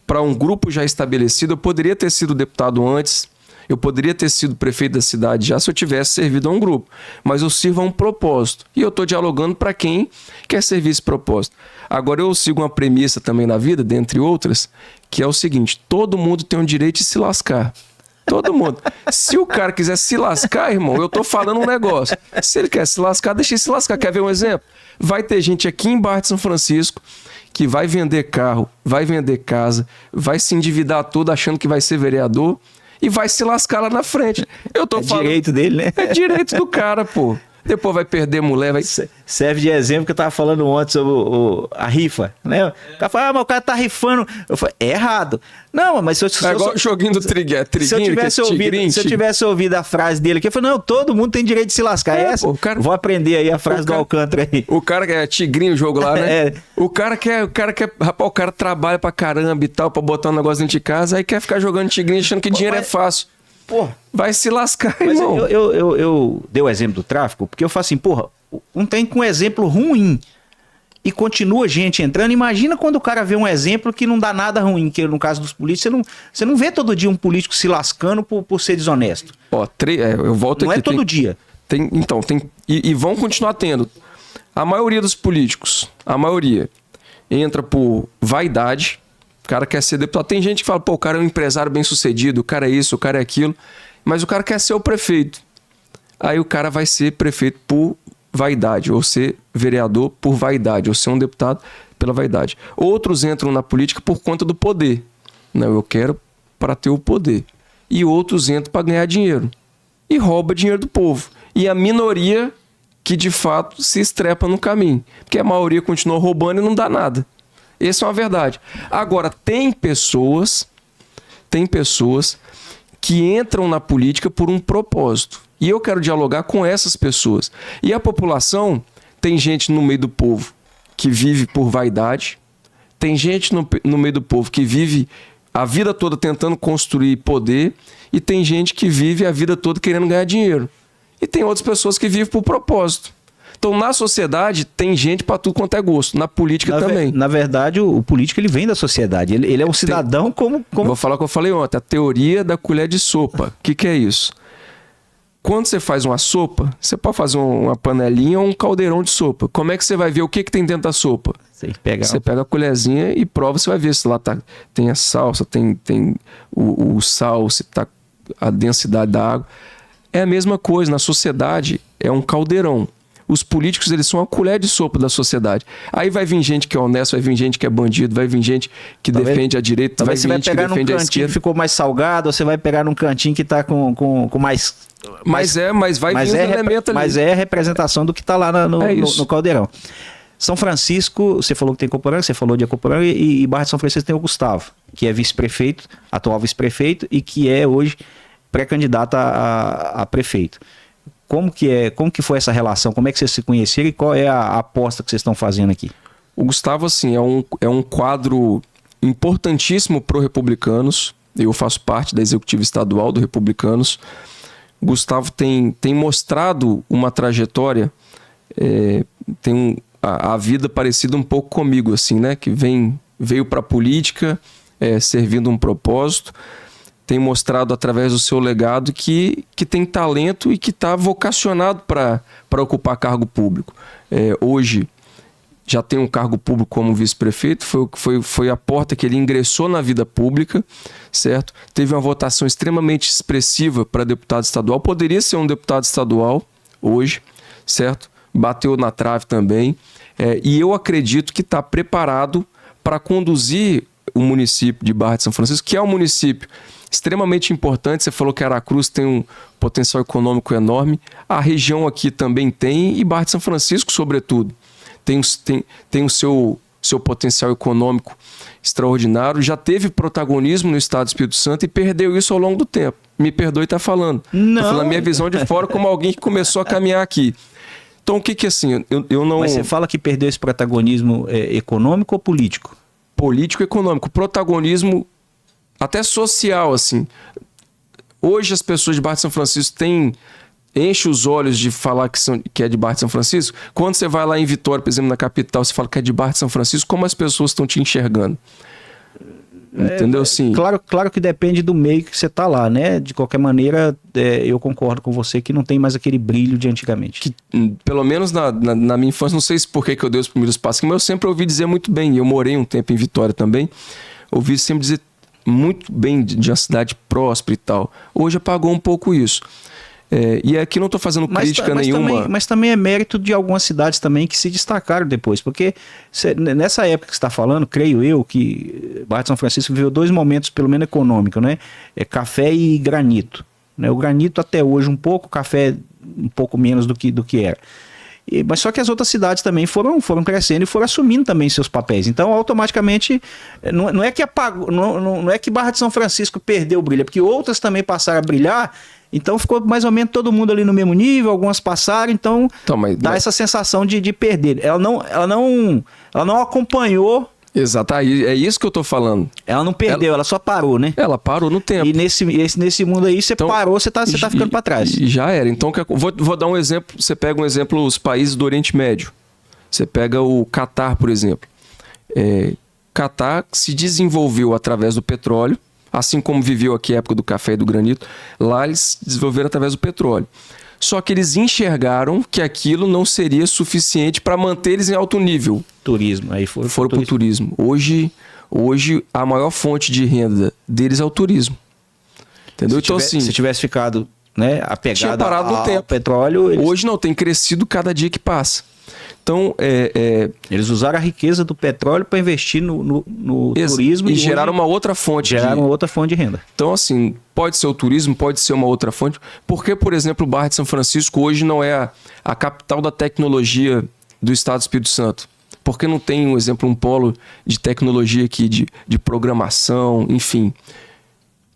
para um grupo já estabelecido, eu poderia ter sido deputado antes, Eu poderia ter sido prefeito da cidade já se eu tivesse servido a um grupo, mas eu sirvo a um propósito. E eu estou dialogando para quem quer servir esse propósito. Agora eu sigo uma premissa também na vida, dentre outras, que é o seguinte: todo mundo tem o direito de se lascar. Todo mundo. Se o cara quiser se lascar, irmão, eu tô falando um negócio. Se ele quer se lascar, deixa ele se lascar. Quer ver um exemplo? Vai ter gente aqui em Barra de São Francisco que vai vender carro, vai vender casa, vai se endividar todo achando que vai ser vereador e vai se lascar lá na frente. Eu tô falando... direito dele, né? É direito do cara, pô. Depois vai perder mulher, vai... Serve de exemplo que eu tava falando ontem sobre a rifa, né? O cara fala, mas o cara tá rifando. Eu falei, é errado. Não, mas se eu... É igual o joguinho do triguinho, se eu tivesse ouvido a frase dele aqui, eu falei, não, todo mundo tem direito de se lascar. Essa? Pô, cara... Vou aprender aí a frase do Alcântara aí. O cara que é tigrinho o jogo lá, né? É. O cara quer... Rapaz, o cara trabalha pra caramba e tal, pra botar um negócio dentro de casa, aí quer ficar jogando tigrinho achando que dinheiro é fácil. Porra. Vai se lascar, mas irmão. Eu dei o exemplo do tráfico, porque eu falo assim, porra, um trem com um exemplo ruim e continua gente entrando. Imagina quando o cara vê um exemplo que não dá nada ruim, que no caso dos políticos, você não vê todo dia um político se lascando por ser desonesto. Ó, eu volto não aqui. Não é todo dia. E vão continuar tendo. A maioria dos políticos, a maioria, entra por vaidade. O cara quer ser deputado. Tem gente que fala, pô, o cara é um empresário bem sucedido, o cara é isso, o cara é aquilo. Mas o cara quer ser o prefeito. Aí o cara vai ser prefeito por vaidade, ou ser vereador por vaidade, ou ser um deputado pela vaidade. Outros entram na política por conta do poder. Não, eu quero para ter o poder. E outros entram para ganhar dinheiro. E rouba dinheiro do povo. E a minoria que de fato se estrepa no caminho. Porque a maioria continua roubando e não dá nada. Essa é uma verdade. Agora, tem pessoas que entram na política por um propósito. E eu quero dialogar com essas pessoas. E a população, tem gente no meio do povo que vive por vaidade, tem gente no meio do povo que vive a vida toda tentando construir poder, e tem gente que vive a vida toda querendo ganhar dinheiro. E tem outras pessoas que vivem por propósito. Então, na sociedade, tem gente para tudo quanto é gosto. Na política também. Na verdade, o político ele vem da sociedade. Ele é um cidadão como... Vou falar o que eu falei ontem. A teoria da colher de sopa. O que é isso? Quando você faz uma sopa, você pode fazer uma panelinha ou um caldeirão de sopa. Como é que você vai ver o que tem dentro da sopa? Você pega a colherzinha e prova, você vai ver se lá tem a salsa, tem o sal, se tá a densidade da água. É a mesma coisa. Na sociedade, é um caldeirão. Os políticos, eles são a colher de sopa da sociedade. Aí vai vir gente que é honesto, vai vir gente que é bandido, vai vir gente que defende a direita, vai vir gente que defende a esquerda. Que ficou mais salgado, ou você vai pegar num cantinho que tá com mais... Mas vai vir um elemento ali. Mas é a representação do que tá lá no caldeirão. São Francisco, você falou que tem Acoporanga, você falou de Acoporanga, e Barra de São Francisco tem o Gustavo, que é vice-prefeito, atual vice-prefeito, e que é hoje pré-candidato a prefeito. Como que foi essa relação? Como é que vocês se conheceram e qual é a aposta que vocês estão fazendo aqui? O Gustavo, assim, é um quadro importantíssimo pro Republicanos. Eu faço parte da executiva estadual do Republicanos. O Gustavo tem mostrado uma trajetória, tem a vida parecida um pouco comigo, assim, né? Que veio para a política, servindo um propósito. Tem mostrado através do seu legado que tem talento e que está vocacionado para ocupar cargo público. Hoje já tem um cargo público como vice-prefeito, foi a porta que ele ingressou na vida pública, certo? Teve uma votação extremamente expressiva para deputado estadual, poderia ser um deputado estadual hoje, certo? Bateu na trave também, e eu acredito que está preparado para conduzir o município de Barra de São Francisco, que é um município extremamente importante. Você falou que Aracruz tem um potencial econômico enorme. A região aqui também tem, e Barra de São Francisco, sobretudo, tem o seu potencial econômico extraordinário. Já teve protagonismo no estado do Espírito Santo e perdeu isso ao longo do tempo. Me perdoe estar falando. Não. Estou falando a minha visão de fora como alguém que começou a caminhar aqui. Então, o que assim, eu não... Mas você fala que perdeu esse protagonismo econômico ou político? Político e econômico. Protagonismo até social, assim. Hoje as pessoas de Barra de São Francisco enchem os olhos de falar que é de Barra de São Francisco. Quando você vai lá em Vitória, por exemplo, na capital, você fala que é de Barra de São Francisco, como as pessoas estão te enxergando? Entendeu? Sim. Claro que depende do meio que você tá lá, né? De qualquer maneira, eu concordo com você que não tem mais aquele brilho de antigamente. Pelo menos na minha infância, não sei se por que eu dei os primeiros passos, mas eu sempre ouvi dizer muito bem. Eu morei um tempo em Vitória também. Ouvi sempre dizer muito bem de uma cidade próspera e tal. Hoje apagou um pouco isso. E aqui não estou fazendo crítica nenhuma. Mas também é mérito de algumas cidades também que se destacaram depois. Porque nessa época que você está falando, creio eu, que Barra de São Francisco viveu 2 momentos, pelo menos econômicos, né? Café e granito. Né? O granito até hoje um pouco, o café um pouco menos do que era. Mas só que as outras cidades também foram crescendo e foram assumindo também seus papéis. Então, automaticamente, não é que apagou, não é que Barra de São Francisco perdeu o brilho, é porque outras também passaram a brilhar. Então ficou mais ou menos todo mundo ali no mesmo nível, algumas passaram, então dá essa sensação de perder. Ela não acompanhou. Exato, é isso que eu tô falando. Ela não perdeu, ela só parou, né? Ela parou no tempo. E nesse mundo aí, você parou, você tá ficando para trás. E já era. Então, vou dar um exemplo. Você pega um exemplo, os países do Oriente Médio. Você pega o Catar, por exemplo. Catar se desenvolveu através do petróleo, assim como viveu aqui a época do café e do granito. Lá eles se desenvolveram através do petróleo. Só que eles enxergaram que aquilo não seria suficiente para manter eles em alto nível. Turismo, aí foram para o turismo. Hoje a maior fonte de renda deles é o turismo. Entendeu? Se tivesse ficado, né, apegado ao petróleo... Hoje não, tem crescido cada dia que passa. Então, eles usaram a riqueza do petróleo para investir no turismo e geraram uma outra fonte. Outra fonte de renda. Então, assim, pode ser o turismo, pode ser uma outra fonte. Porque, por exemplo, o Barra de São Francisco hoje não é a capital da tecnologia do Estado do Espírito Santo? Porque não tem, um exemplo, um polo de tecnologia aqui, de programação, enfim.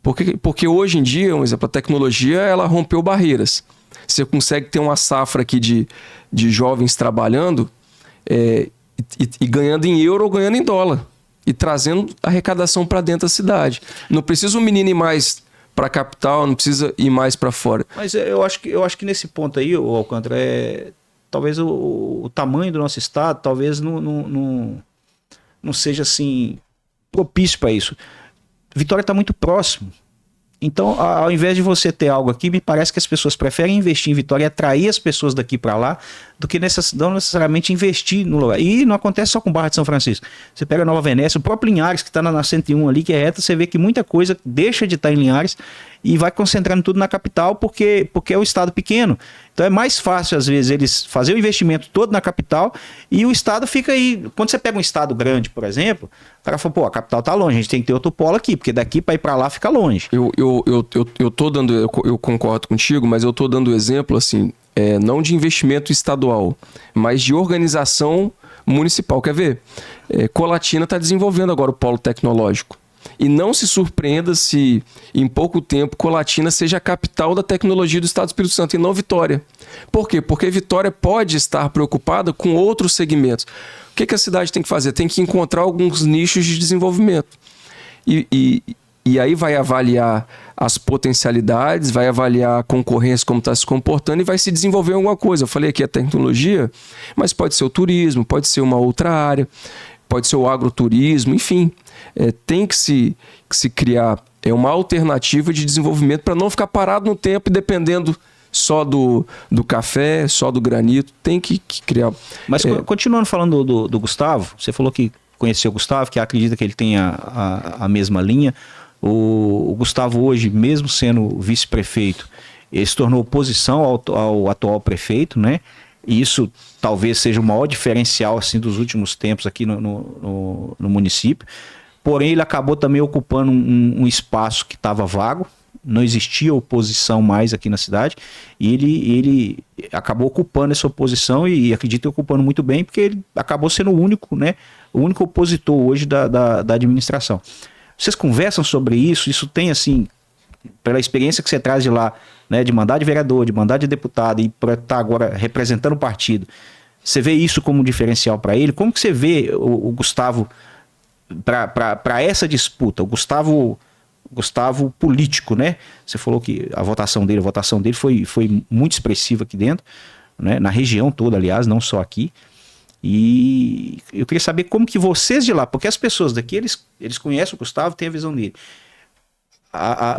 Porque hoje em dia, um exemplo, a tecnologia ela rompeu barreiras. Você consegue ter uma safra aqui de jovens trabalhando e ganhando em euro ou ganhando em dólar. E trazendo arrecadação para dentro da cidade. Não precisa o menino ir mais para a capital, não precisa ir mais para fora. Mas eu acho que nesse ponto aí, Alcântara, talvez o tamanho do nosso estado talvez não seja assim propício para isso. Vitória está muito próximo. Então, ao invés de você ter algo aqui, me parece que as pessoas preferem investir em Vitória e atrair as pessoas daqui para lá do que não necessariamente investir no lugar. E não acontece só com Barra de São Francisco. Você pega Nova Venécia, o próprio Linhares, que está na 101 ali, que é reta, você vê que muita coisa deixa de estar em Linhares e vai concentrando tudo na capital porque é um estado pequeno. Então é mais fácil, às vezes, eles fazer o investimento todo na capital e o estado fica aí. Quando você pega um estado grande, por exemplo, o cara fala, pô, a capital tá longe, a gente tem que ter outro polo aqui, porque daqui para ir para lá fica longe. Eu concordo contigo, mas eu tô dando exemplo, assim, não de investimento estadual, mas de organização municipal. Quer ver? Colatina está desenvolvendo agora o polo tecnológico. E não se surpreenda se, em pouco tempo, Colatina seja a capital da tecnologia do Estado do Espírito Santo e não Vitória. Por quê? Porque Vitória pode estar preocupada com outros segmentos. O que a cidade tem que fazer? Tem que encontrar alguns nichos de desenvolvimento. E aí vai avaliar as potencialidades, vai avaliar a concorrência, como está se comportando e vai se desenvolver alguma coisa. Eu falei aqui a tecnologia, mas pode ser o turismo, pode ser uma outra área, pode ser o agroturismo, enfim. Tem que se criar uma alternativa de desenvolvimento para não ficar parado no tempo e dependendo só do café, só do granito. Tem que criar. Mas continuando falando do Gustavo, você falou que conheceu o Gustavo, que acredita que ele tem a mesma linha. O Gustavo hoje, mesmo sendo vice-prefeito, ele se tornou oposição ao atual prefeito, né? E isso talvez seja o maior diferencial assim, dos últimos tempos aqui no município. Porém, ele acabou também ocupando um espaço que estava vago, não existia oposição mais aqui na cidade, e ele acabou ocupando essa oposição e acredito ocupando muito bem, porque ele acabou sendo o único opositor hoje da administração. Vocês conversam sobre isso? Isso tem, assim, pela experiência que você traz de lá, né, de mandato de vereador, de mandato de deputado e para estar agora representando o partido, você vê isso como um diferencial para ele? Como que você vê o Gustavo para essa disputa? O Gustavo político, né? Você falou que a votação dele foi muito expressiva aqui dentro, né? Na região toda, aliás, não só aqui. E eu queria saber como que vocês de lá, porque as pessoas daqui, eles conhecem o Gustavo, têm a visão dele.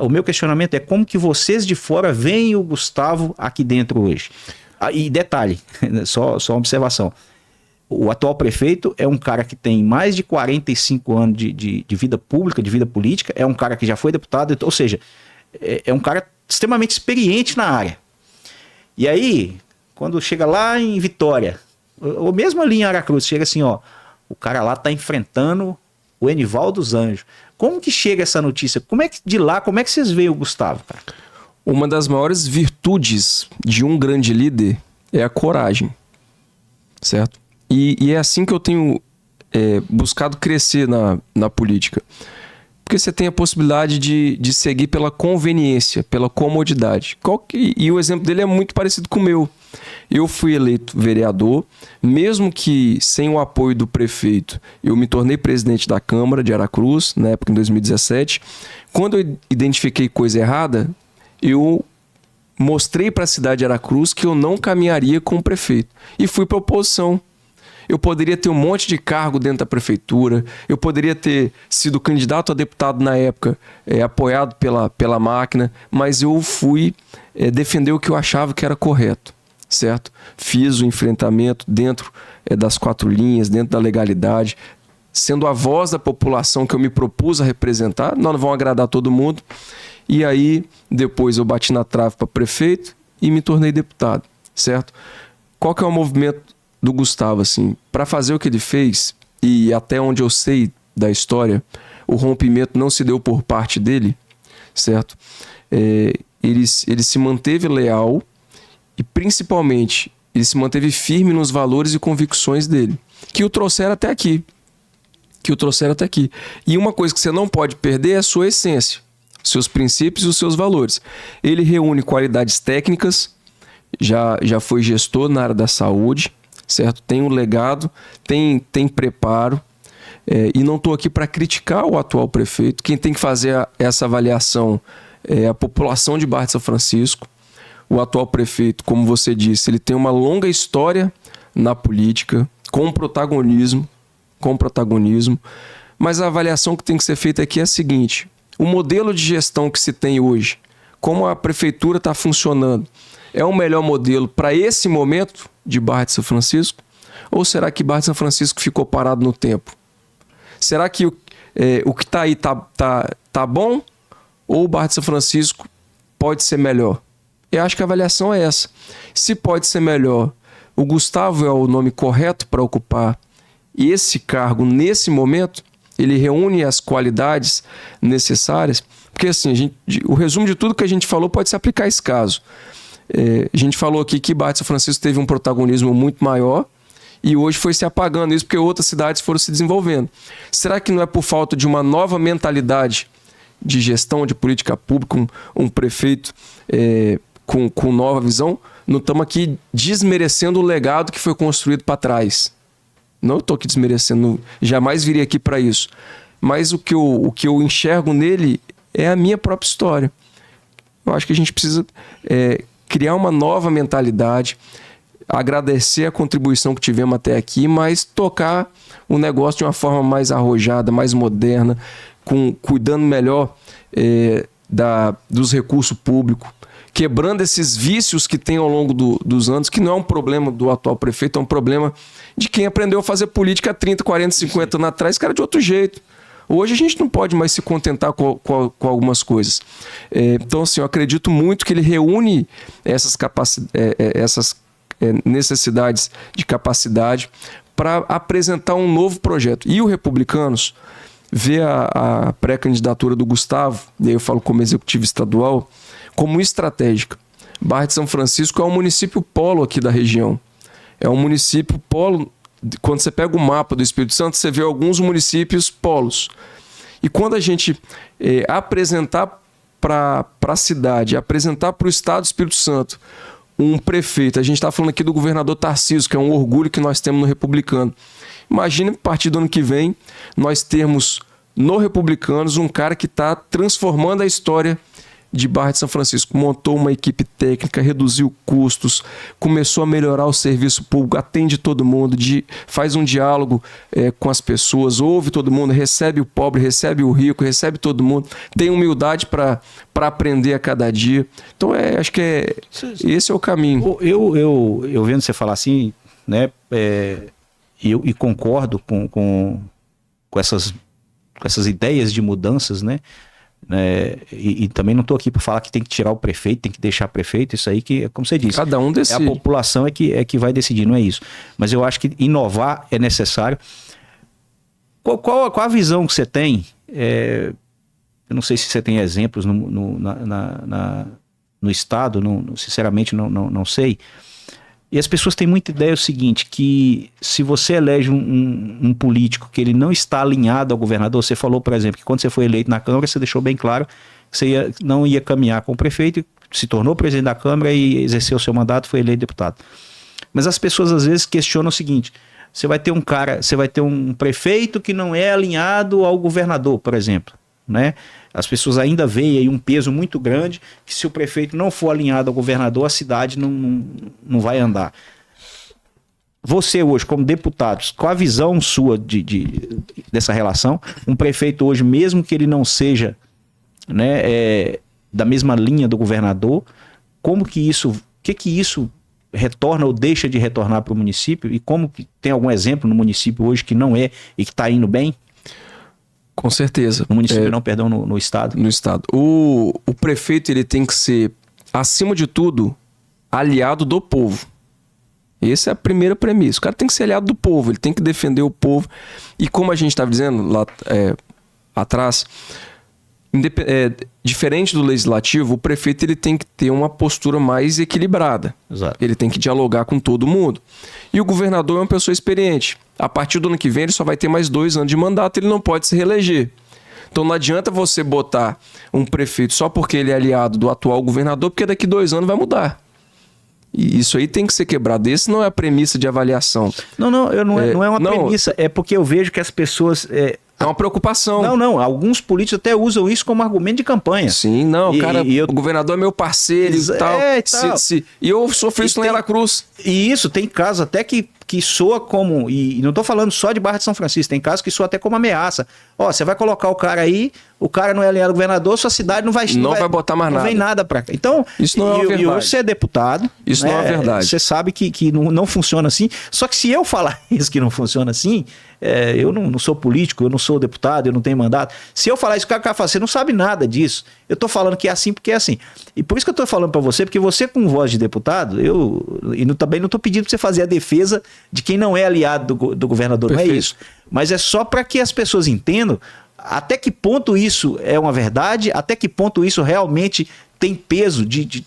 O meu questionamento é como que vocês de fora veem o Gustavo aqui dentro hoje. E detalhe, só uma observação. O atual prefeito é um cara que tem mais de 45 anos de vida pública, de vida política, é um cara que já foi deputado, ou seja, é um cara extremamente experiente na área. E aí, quando chega lá em Vitória, ou mesmo ali em Aracruz, chega assim, ó, o cara lá tá enfrentando o Enivaldo dos Anjos. Como que chega essa notícia? Como é que vocês veem o Gustavo, cara? Uma das maiores virtudes de um grande líder é a coragem, certo? E é assim que eu tenho buscado crescer na política. Porque você tem a possibilidade de seguir pela conveniência, pela comodidade. E o exemplo dele é muito parecido com o meu. Eu fui eleito vereador, mesmo que sem o apoio do prefeito, eu me tornei presidente da Câmara de Aracruz, na época em 2017. Quando eu identifiquei coisa errada, eu mostrei para a cidade de Aracruz que eu não caminharia com o prefeito. E fui para a oposição. Eu poderia ter um monte de cargo dentro da prefeitura, eu poderia ter sido candidato a deputado na época, apoiado pela máquina, mas eu fui defender o que eu achava que era correto, certo? Fiz o enfrentamento dentro das 4 linhas, dentro da legalidade, sendo a voz da população que eu me propus a representar. Nós não vamos agradar todo mundo. E aí, depois eu bati na trave para prefeito e me tornei deputado, certo? Qual que é o movimento do Gustavo, assim? Para fazer o que ele fez, e até onde eu sei da história, o rompimento não se deu por parte dele, certo? Ele se manteve leal e, principalmente, ele se manteve firme nos valores e convicções dele, que o trouxeram até aqui. E uma coisa que você não pode perder é a sua essência, seus princípios e os seus valores. Ele reúne qualidades técnicas, já foi gestor na área da saúde, certo? Tem um legado, tem preparo, e não estou aqui para criticar o atual prefeito. Quem tem que fazer essa avaliação é a população de Barra de São Francisco. O atual prefeito, como você disse, ele tem uma longa história na política, com protagonismo, mas a avaliação que tem que ser feita aqui é a seguinte: o modelo de gestão que se tem hoje, como a prefeitura está funcionando, é o melhor modelo para esse momento de Barra de São Francisco? Ou será que Barra de São Francisco ficou parado no tempo? Será que o que está aí tá bom? Ou Barra de São Francisco pode ser melhor? Eu acho que a avaliação é essa. Se pode ser melhor, o Gustavo é o nome correto para ocupar esse cargo nesse momento? Ele reúne as qualidades necessárias? Porque assim, o resumo de tudo que a gente falou pode se aplicar a esse caso. A gente falou aqui que Barra de São Francisco teve um protagonismo muito maior e hoje foi se apagando isso porque outras cidades foram se desenvolvendo. Será que não é por falta de uma nova mentalidade de gestão de política pública, um prefeito com nova visão? Não estamos aqui desmerecendo o legado que foi construído para trás. Não estou aqui desmerecendo, jamais viria aqui para isso. Mas o que eu enxergo nele é a minha própria história. Eu acho que a gente precisa criar uma nova mentalidade, agradecer a contribuição que tivemos até aqui, mas tocar o negócio de uma forma mais arrojada, mais moderna, cuidando melhor dos recursos públicos, quebrando esses vícios que tem ao longo dos anos, que não é um problema do atual prefeito, é um problema de quem aprendeu a fazer política há 30, 40, 50 anos atrás, que era de outro jeito. Hoje a gente não pode mais se contentar com algumas coisas. Então, assim, eu acredito muito que ele reúne essas necessidades de capacidade para apresentar um novo projeto. E o Republicanos vê a pré-candidatura do Gustavo, e aí eu falo como executivo estadual, como estratégica. Barra de São Francisco é um município polo aqui da região. É um município polo. Quando você pega o mapa do Espírito Santo, você vê alguns municípios polos. E quando a gente apresentar para a cidade, apresentar para o estado do Espírito Santo um prefeito, a gente está falando aqui do governador Tarcísio, que é um orgulho que nós temos no Republicano. Imagina, a partir do ano que vem, nós termos no Republicanos um cara que está transformando a história de Barra de São Francisco montou uma equipe técnica, reduziu custos, começou a melhorar o serviço público, atende todo mundo, faz um diálogo com as pessoas, ouve todo mundo, recebe o pobre, recebe o rico, recebe todo mundo, tem humildade para aprender a cada dia. Então, acho que esse é o caminho. Eu vendo você falar assim, né, e concordo com essas ideias de mudanças, né? E também não estou aqui para falar que tem que tirar o prefeito, tem que deixar prefeito, isso aí que, como você disse, cada um decide. A população é que vai decidir, não é isso. Mas eu acho que inovar é necessário. Qual a visão que você tem? Eu não sei se você tem exemplos no Estado, sinceramente não sei. E as pessoas têm muita ideia do seguinte, que se você elege um político que ele não está alinhado ao governador, você falou, por exemplo, que quando você foi eleito na Câmara, você deixou bem claro que você não ia caminhar com o prefeito, se tornou presidente da Câmara e exerceu o seu mandato, foi eleito deputado. Mas as pessoas às vezes questionam o seguinte, você vai ter um prefeito que não é alinhado ao governador, por exemplo, né? As pessoas ainda veem aí um peso muito grande que se o prefeito não for alinhado ao governador, a cidade não vai andar. Você hoje, como deputado, qual a visão sua dessa relação? Um prefeito hoje, mesmo que ele não seja, né, da mesma linha do governador, o que isso retorna ou deixa de retornar para o município? E como que tem algum exemplo no município hoje que não é e que está indo bem? Com certeza. No município não, perdão, no Estado. No Estado. O prefeito ele tem que ser, acima de tudo, aliado do povo. Essa é a primeira premissa. O cara tem que ser aliado do povo, ele tem que defender o povo. E como a gente estava dizendo lá atrás, diferente do legislativo, o prefeito ele tem que ter uma postura mais equilibrada. Exato. Ele tem que dialogar com todo mundo. E o governador é uma pessoa experiente. A partir do ano que vem ele só vai ter mais 2 anos de mandato, ele não pode se reeleger. Então não adianta você botar um prefeito só porque ele é aliado do atual governador, porque daqui 2 anos vai mudar. E isso aí tem que ser quebrado. Esse não é a premissa de avaliação. Não é uma premissa. É porque eu vejo que as pessoas... É uma preocupação. Não. Alguns políticos até usam isso como argumento de campanha. Sim, o governador é meu parceiro e tal. E eu sofri isso lá em Aracruz. E isso, tem casos até que soa como... E não estou falando só de Barra de São Francisco. Tem casos que soa até como ameaça. Você vai colocar o cara aí, o cara não é alinhado ao governador, sua cidade não vai botar mais nada. Não vem nada pra cá. Então, isso não é verdade. E hoje você é deputado. Isso não é verdade. Você sabe que não funciona assim. Só que se eu falar isso que não funciona assim, eu não sou político, eu não sou deputado, eu não tenho mandato. Se eu falar isso, o cara fala, você não sabe nada disso. Eu tô falando que é assim porque é assim. E por isso que eu tô falando pra você, porque você com voz de deputado, também não tô pedindo pra você fazer a defesa de quem não é aliado do governador. Perfeito. Não é isso. Mas é só para que as pessoas entendam até que ponto isso é uma verdade, até que ponto isso realmente tem peso de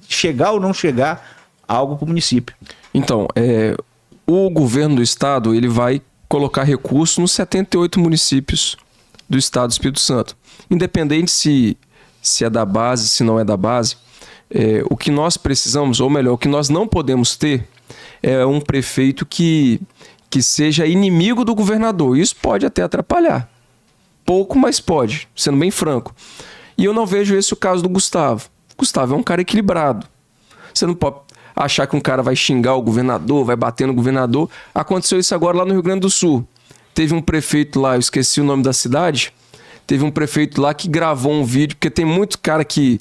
chegar ou não chegar algo para o município. Então, o governo do estado ele vai colocar recursos nos 78 municípios do estado do Espírito Santo. Independente se é da base, se não é da base, o que nós precisamos, ou melhor, o que nós não podemos ter é um prefeito que seja inimigo do governador. Isso pode até atrapalhar. Pouco, mas pode, sendo bem franco. E eu não vejo esse o caso do Gustavo. Gustavo é um cara equilibrado. Você não pode achar que um cara vai xingar o governador, vai bater no governador. Aconteceu isso agora lá no Rio Grande do Sul. Teve um prefeito lá, eu esqueci o nome da cidade, teve um prefeito lá que gravou um vídeo, porque tem muito cara que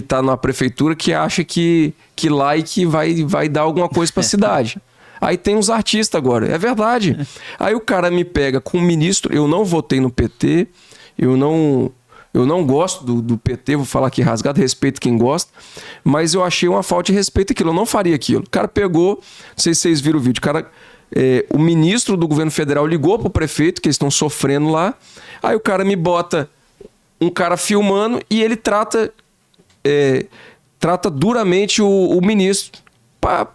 tá na prefeitura que acha que like vai dar alguma coisa pra cidade. Aí tem uns artistas agora, é verdade. Aí o cara me pega com o ministro, eu não votei no PT, eu não gosto do PT, vou falar aqui rasgado, respeito quem gosta, mas eu achei uma falta de respeito aquilo, eu não faria aquilo. O cara pegou, não sei se vocês viram o vídeo, o ministro do governo federal ligou pro prefeito, que eles estão sofrendo lá, aí o cara me bota um cara filmando e ele trata duramente o ministro.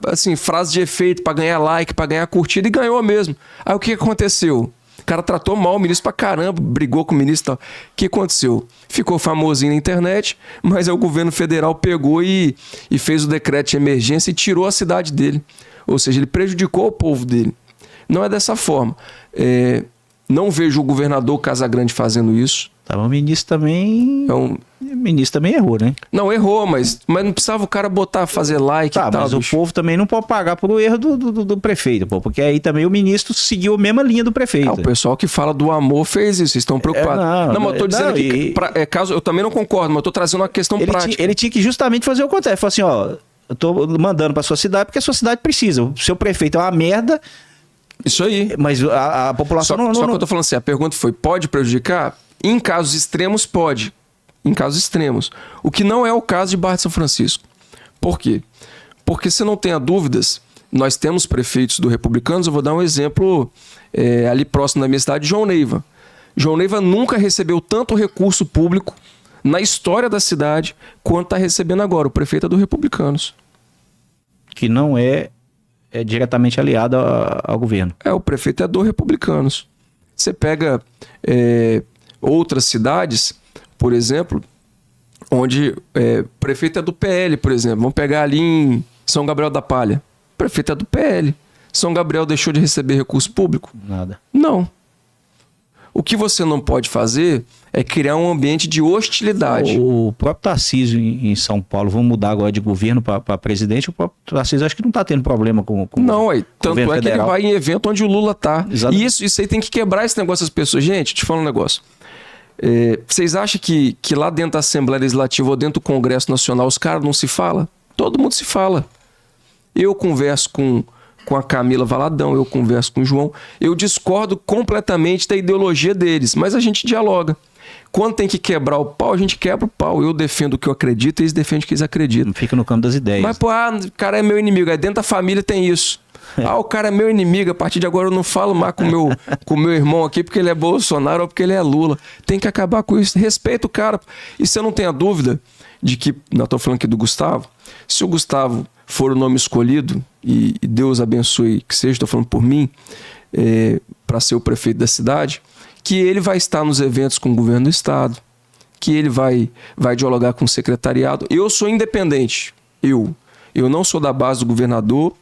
Assim, frase de efeito para ganhar like, para ganhar curtida, e ganhou mesmo. Aí o que aconteceu? O cara tratou mal o ministro pra caramba, brigou com o ministro e tal. O que aconteceu? Ficou famosinho na internet, mas aí o governo federal pegou e fez o decreto de emergência e tirou a cidade dele. Ou seja, ele prejudicou o povo dele. Não é dessa forma. Não vejo o governador Casagrande fazendo isso. Tá, o ministro também... O ministro também errou, né? Não, errou, mas não precisava o cara fazer like e tal. Mas bicho. o povo também não pode pagar por erro do prefeito, pô, porque aí também o ministro seguiu a mesma linha do prefeito. O pessoal que fala do amor fez isso, vocês estão preocupados. Mas eu tô dizendo que, caso eu também não concordo, mas eu tô trazendo uma questão prática. Ele tinha que justamente fazer o contrário. Ele falou assim, ó, eu tô mandando pra sua cidade porque a sua cidade precisa. O seu prefeito é uma merda. Isso aí. Mas a população Só que eu tô falando assim, a pergunta foi, pode prejudicar? Em casos extremos, pode. Em casos extremos. O que não é o caso de Barra de São Francisco. Por quê? Porque, se não tenha dúvidas, nós temos prefeitos do Republicanos, eu vou dar um exemplo ali próximo da minha cidade, João Neiva. João Neiva nunca recebeu tanto recurso público na história da cidade quanto está recebendo agora. O prefeito é do Republicanos. Que não é diretamente aliado ao governo. O prefeito é do Republicanos. Você pega outras cidades, por exemplo, onde o prefeito é do PL, por exemplo. Vamos pegar ali em São Gabriel da Palha. O prefeito é do PL. São Gabriel deixou de receber recurso público? Nada. Não. O que você não pode fazer é criar um ambiente de hostilidade. O próprio Tarcísio em São Paulo, vamos mudar agora de governo para presidente, o próprio Tarcísio acho que não está tendo problema com não, tanto é federal. Que ele vai em evento onde o Lula está. E isso aí tem que quebrar esse negócio das pessoas. Gente, te falo um negócio. Vocês acham que lá dentro da Assembleia Legislativa ou dentro do Congresso Nacional os caras não se falam? Todo mundo se fala. Eu converso com a Camila Valadão, eu converso com o João. Eu discordo completamente da ideologia deles, mas a gente dialoga. Quando tem que quebrar o pau, a gente quebra o pau. Eu defendo o que eu acredito e eles defendem o que eles acreditam. Fica no campo das ideias. Mas, o cara é meu inimigo. Aí dentro da família tem isso. O cara é meu inimigo. A partir de agora eu não falo mais com o meu irmão aqui porque ele é Bolsonaro ou porque ele é Lula. Tem que acabar com isso. Respeita o cara. E você não tem a dúvida de que... Não estou falando aqui do Gustavo. Se o Gustavo for o nome escolhido, e Deus abençoe que seja, estou falando por mim, para ser o prefeito da cidade, que ele vai estar nos eventos com o governo do estado, que ele vai dialogar com o secretariado. Eu sou independente. Eu não sou da base do governador.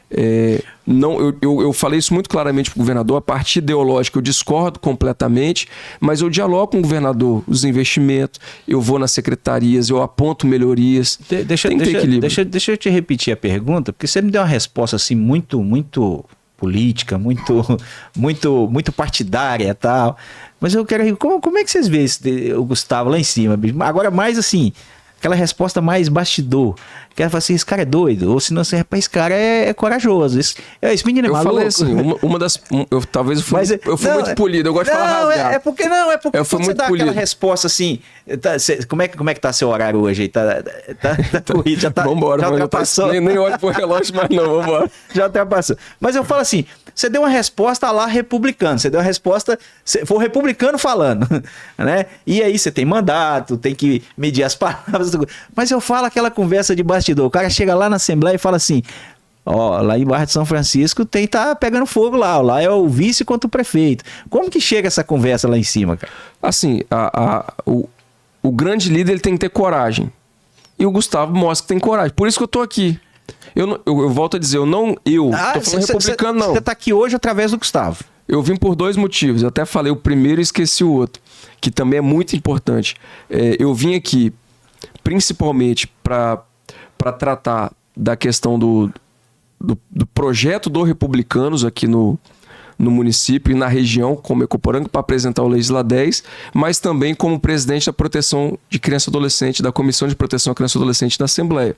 Eu falei isso muito claramente para o governador. A parte ideológica eu discordo completamente, mas eu dialogo com o governador os investimentos, eu vou nas secretarias, eu aponto melhorias. Tem que ter equilíbrio. Deixa eu te repetir a pergunta, porque você me deu uma resposta assim muito política, muito partidária e tal. Mas eu quero... Como é que vocês veem o Gustavo lá em cima? Agora mais assim... Aquela resposta mais bastidor. Que ela fala assim, esse cara é doido. Ou se não, esse cara é corajoso. Esse menino é maluco. Eu falei assim, uma das... Talvez eu fui muito polido. Eu gosto de falar rasgado. É porque você dá aquela resposta assim... como é que tá seu horário hoje aí? Tá corrido, já tá... Vambora. Já ultrapassou. Nem olho pro relógio, mas não, vambora. Já ultrapassou. Mas eu falo assim, você deu uma resposta lá republicano. Você deu uma resposta... Foi o republicano falando. Né? E aí você tem mandato, tem que medir as palavras. Mas eu falo aquela conversa de bastidor. O cara chega lá na Assembleia e fala assim... lá em Barra de São Francisco tá pegando fogo lá. Lá é o vice contra o prefeito. Como que chega essa conversa lá em cima, cara? Assim, o grande líder ele tem que ter coragem. E o Gustavo mostra que tem coragem. Por isso que eu tô aqui. Eu volto a dizer, tô falando republicano, não. Você tá aqui hoje através do Gustavo. Eu vim por 2 motivos. Eu até falei o primeiro e esqueci o outro. Que também é muito importante. Eu vim aqui principalmente para tratar da questão do projeto do Republicanos aqui no município e na região, como Ecoporanga, para apresentar o Legisla 10, mas também como presidente da proteção de criança e adolescente, da Comissão de Proteção à Criança e Adolescente da Assembleia.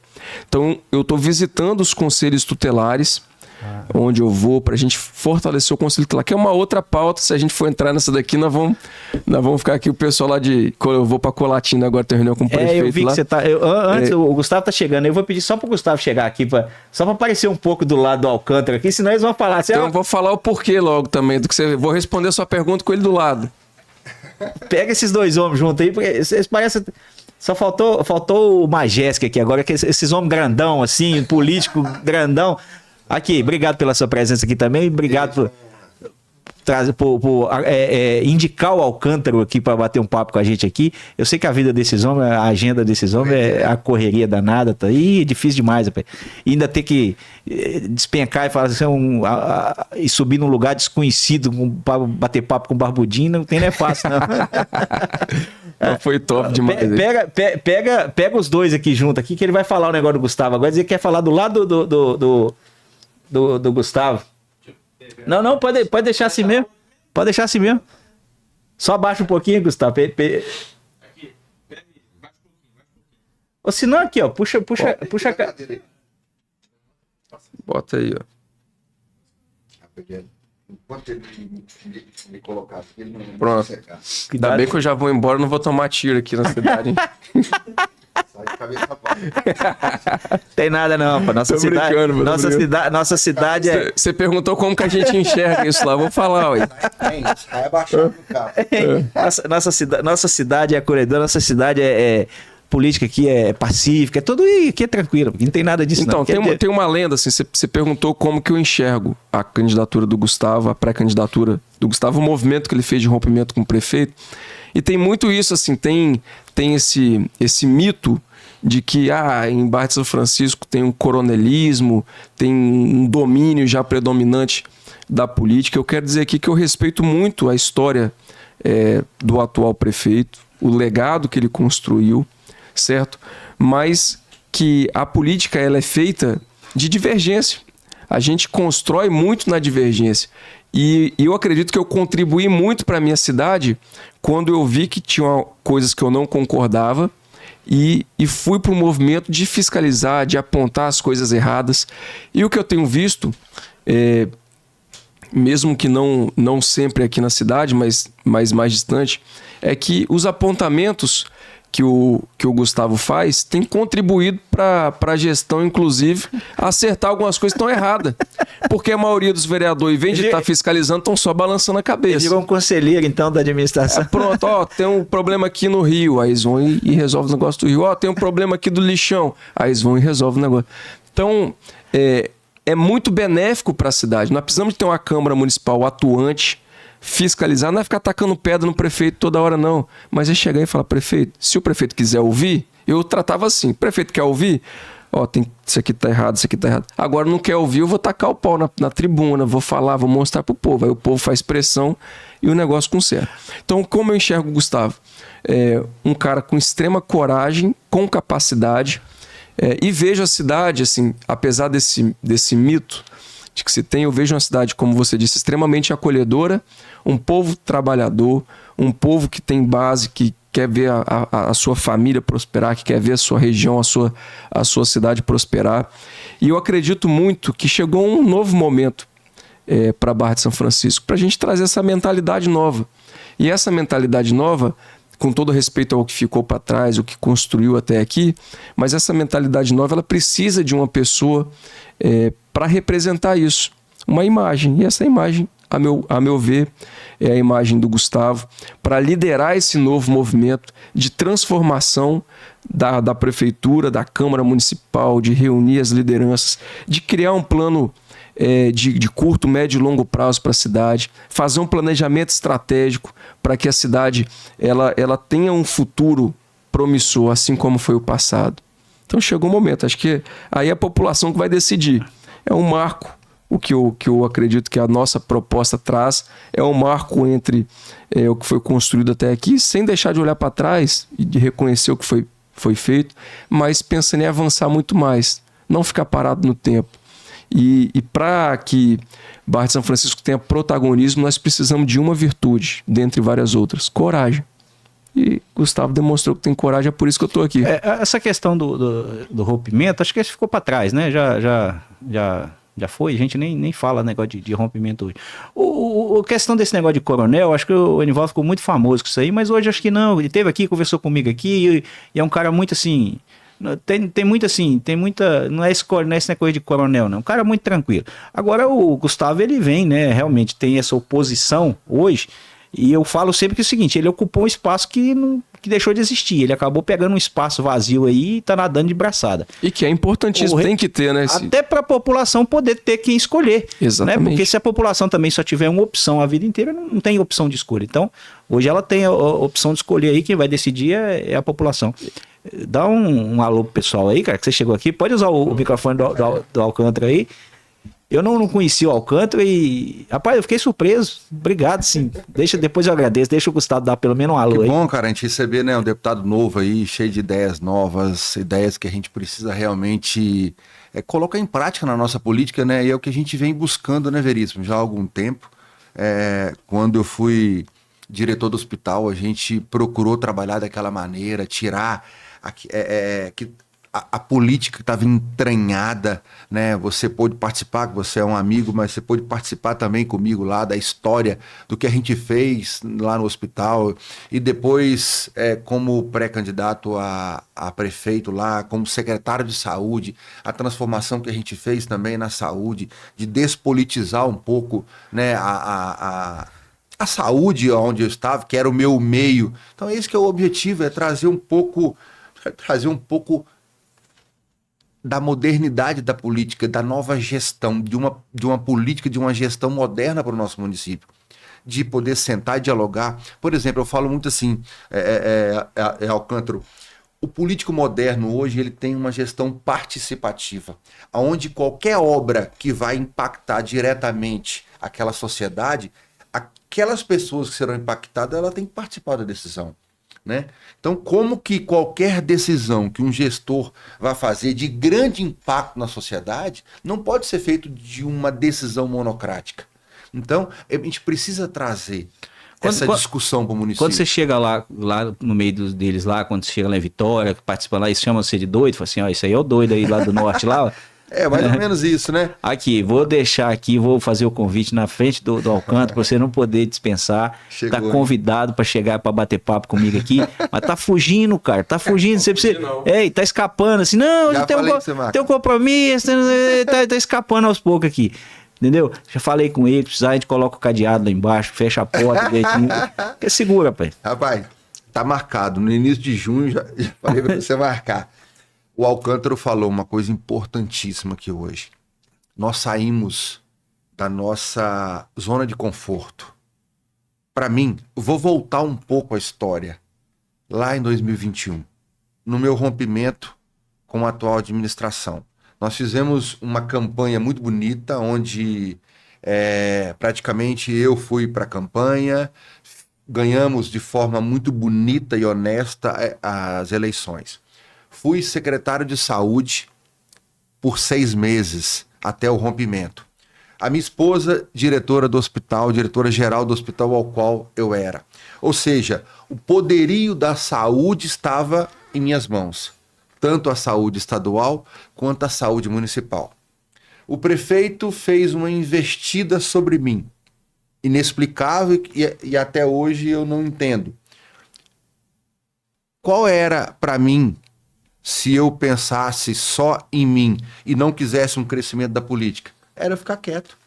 Então, eu estou visitando os conselhos tutelares, onde eu vou, para a gente fortalecer o conselho tutelar, que é uma outra pauta. Se a gente for entrar nessa daqui, nós vamos ficar aqui, o pessoal lá eu vou para Colatina agora, ter reunião com o prefeito lá. Eu vi que você tá... Antes, o Gustavo tá chegando, eu vou pedir só pro Gustavo chegar aqui, só para aparecer um pouco do lado do Alcântara aqui, senão eles vão falar... Então eu vou falar o porquê logo também, vou responder a sua pergunta com ele do lado. Pega esses 2 homens juntos aí, porque eles parecem... Só faltou o Majestic aqui agora, que esses homens grandão, assim, político grandão... Aqui, obrigado pela sua presença aqui também, obrigado por... indicar o Alcântara aqui para bater um papo com a gente aqui. Eu sei que a vida desses homens, a agenda desses homens é a correria danada, tá aí, é difícil demais, rapaz. E ainda ter que despencar e falar assim, e subir num lugar desconhecido para bater papo com o Barbudinho, não é fácil, não. Foi top demais. Pega os dois aqui junto aqui, que ele vai falar o negócio do Gustavo. Agora ele quer falar do lado do Gustavo. Não, pode deixar assim mesmo. Pode deixar assim mesmo. Só abaixa um pouquinho, Gustavo. Aqui. Ou se não, aqui, ó. Puxa. Bota aí, ó. Enquanto ele me colocar aqui, ele não Pronto. vai secar. Ainda bem que eu já vou embora, não vou tomar tiro aqui na cidade, hein? Sai de cabeça baixa. Tem nada não, pô. Nossa cidade é... Você perguntou como que a gente enxerga isso lá, eu vou falar, ué. Sai abaixado do carro. Nossa cidade é acolhedora, nossa cidade política aqui é pacífica, é tudo aqui é tranquilo, não tem nada disso então, não. Tem uma lenda, assim, você perguntou como que eu enxergo a candidatura do Gustavo, a pré-candidatura do Gustavo, o movimento que ele fez de rompimento com o prefeito, e tem muito isso, assim, tem esse mito de que em Barra de São Francisco tem um coronelismo, tem um domínio já predominante da política. Eu quero dizer aqui que eu respeito muito a história do atual prefeito, o legado que ele construiu, certo? Mas que a política ela é feita de divergência. A gente constrói muito na divergência. E eu acredito que eu contribuí muito para a minha cidade quando eu vi que tinha coisas que eu não concordava e fui para o movimento de fiscalizar, de apontar as coisas erradas. E o que eu tenho visto, mesmo que não sempre aqui na cidade, mas mais distante, é que os apontamentos que o Gustavo faz tem contribuído para a gestão, inclusive, acertar algumas coisas que estão erradas. Porque a maioria dos vereadores, em vez de estar fiscalizando, estão só balançando a cabeça. Ele virou um conselheiro, então, da administração. Pronto, tem um problema aqui no Rio, aí eles vão e resolvem o negócio do Rio. Tem um problema aqui do lixão, aí eles vão e resolvem o negócio. Então, é muito benéfico para a cidade. Nós precisamos ter uma Câmara Municipal atuante, fiscalizar, não é ficar tacando pedra no prefeito toda hora, não. Mas é chegar e falar, prefeito, se o prefeito quiser ouvir, eu tratava assim, prefeito quer ouvir? Isso aqui tá errado, isso aqui tá errado. Agora não quer ouvir, eu vou tacar o pau na tribuna, vou falar, vou mostrar pro povo. Aí o povo faz pressão e o negócio conserta. Então, como eu enxergo o Gustavo? Um cara com extrema coragem, com capacidade, e vejo a cidade, assim, apesar desse mito de que se tem, eu vejo uma cidade, como você disse, extremamente acolhedora, um povo trabalhador, um povo que tem base, que quer ver a sua família prosperar, que quer ver a sua região, a sua cidade prosperar. E eu acredito muito que chegou um novo momento para a Barra de São Francisco, para a gente trazer essa mentalidade nova. E essa mentalidade nova, com todo respeito ao que ficou para trás, o que construiu até aqui, mas essa mentalidade nova ela precisa de uma pessoa para representar isso, uma imagem. E essa imagem, a meu ver, é a imagem do Gustavo, para liderar esse novo movimento de transformação da prefeitura, da Câmara Municipal, de reunir as lideranças, de criar um plano de curto, médio e longo prazo para a cidade, fazer um planejamento estratégico para que a cidade ela tenha um futuro promissor, assim como foi o passado. Então chegou o momento, acho que aí é a população que vai decidir. É um marco, o que eu acredito que a nossa proposta traz, é um marco entre o que foi construído até aqui, sem deixar de olhar para trás e de reconhecer o que foi feito, mas pensando em avançar muito mais, não ficar parado no tempo. E para que Barra de São Francisco tenha protagonismo, nós precisamos de uma virtude, dentre várias outras, coragem. E Gustavo demonstrou que tem coragem, é por isso que eu estou aqui. Essa questão do rompimento, acho que esse ficou para trás, né? Já foi, a gente nem fala negócio de rompimento hoje. A questão desse negócio de coronel, acho que o Enivaldo ficou muito famoso com isso aí, mas hoje acho que não. Ele esteve aqui, conversou comigo aqui, e é um cara muito assim... Tem muita. Não é esse coisa de coronel, não. Um cara muito tranquilo. Agora o Gustavo, ele vem, né? Realmente tem essa oposição hoje. E eu falo sempre que é o seguinte: ele ocupou um espaço que que deixou de existir. Ele acabou pegando um espaço vazio aí e tá nadando de braçada. E que é importantíssimo, tem que ter, né? Até para a população poder ter quem escolher. Exatamente. Né? Porque se a população também só tiver uma opção a vida inteira, não tem opção de escolha. Então, hoje ela tem a opção de escolher aí, quem vai decidir é a população. Dá um alô pro pessoal aí, cara, que você chegou aqui. Pode usar o microfone do Alcântara aí. Eu não conhecia o Alcântara e... Rapaz, eu fiquei surpreso. Obrigado, sim. Depois eu agradeço. Deixa o Gustavo dar pelo menos um alô aí. Que bom, cara, a gente receber, né, um deputado novo aí, cheio de ideias novas, ideias que a gente precisa realmente colocar em prática na nossa política, né? E é o que a gente vem buscando, né, Veríssimo? Já há algum tempo. Quando eu fui diretor do hospital, a gente procurou trabalhar daquela maneira, tirar... A política estava entranhada, né? Você pôde participar, que você é um amigo, mas você pôde participar também comigo lá da história do que a gente fez lá no hospital. E depois, como pré-candidato a prefeito lá, como secretário de saúde, a transformação que a gente fez também na saúde, de despolitizar um pouco, né, a saúde onde eu estava, que era o meu meio. Então, esse que é o objetivo, é trazer um pouco da modernidade da política, da nova gestão, de uma política, de uma gestão moderna para o nosso município. De poder sentar e dialogar. Por exemplo, eu falo muito assim, Alcântara, o político moderno hoje ele tem uma gestão participativa, onde qualquer obra que vai impactar diretamente aquela sociedade, aquelas pessoas que serão impactadas, ela tem que participar da decisão. Né? Então, como que qualquer decisão que um gestor vai fazer de grande impacto na sociedade não pode ser feito de uma decisão monocrática? Então, a gente precisa trazer essa discussão para o município. Quando você chega lá no meio deles lá, quando você chega lá em Vitória, que participa lá e chama você de doido, fala assim, ó, isso aí é o doido aí lá do norte lá, mais ou menos isso, né? Aqui, vou deixar aqui, vou fazer o convite na frente do Alcântara para você não poder dispensar. Chegou, tá convidado para chegar para bater papo comigo aqui, mas tá fugindo, cara, tá fugindo. Você precisa... tá escapando assim, não, já tem um compromisso, tá escapando aos poucos aqui. Entendeu? Já falei com ele, precisar, a gente coloca o cadeado lá embaixo, fecha a porta, que segura, pai. Rapaz, tá marcado. No início de junho, já falei para você marcar. O Alcântara falou uma coisa importantíssima aqui hoje. Nós saímos da nossa zona de conforto. Para mim, vou voltar um pouco à história. Lá em 2021, no meu rompimento com a atual administração, nós fizemos uma campanha muito bonita, onde praticamente eu fui para a campanha, ganhamos de forma muito bonita e honesta as eleições. Fui secretário de saúde por 6 meses, até o rompimento. A minha esposa, diretora do hospital, diretora-geral do hospital ao qual eu era. Ou seja, o poderio da saúde estava em minhas mãos. Tanto a saúde estadual quanto a saúde municipal. O prefeito fez uma investida sobre mim. Inexplicável e até hoje eu não entendo. Qual era para mim... Se eu pensasse só em mim e não quisesse um crescimento da política, era eu ficar quieto.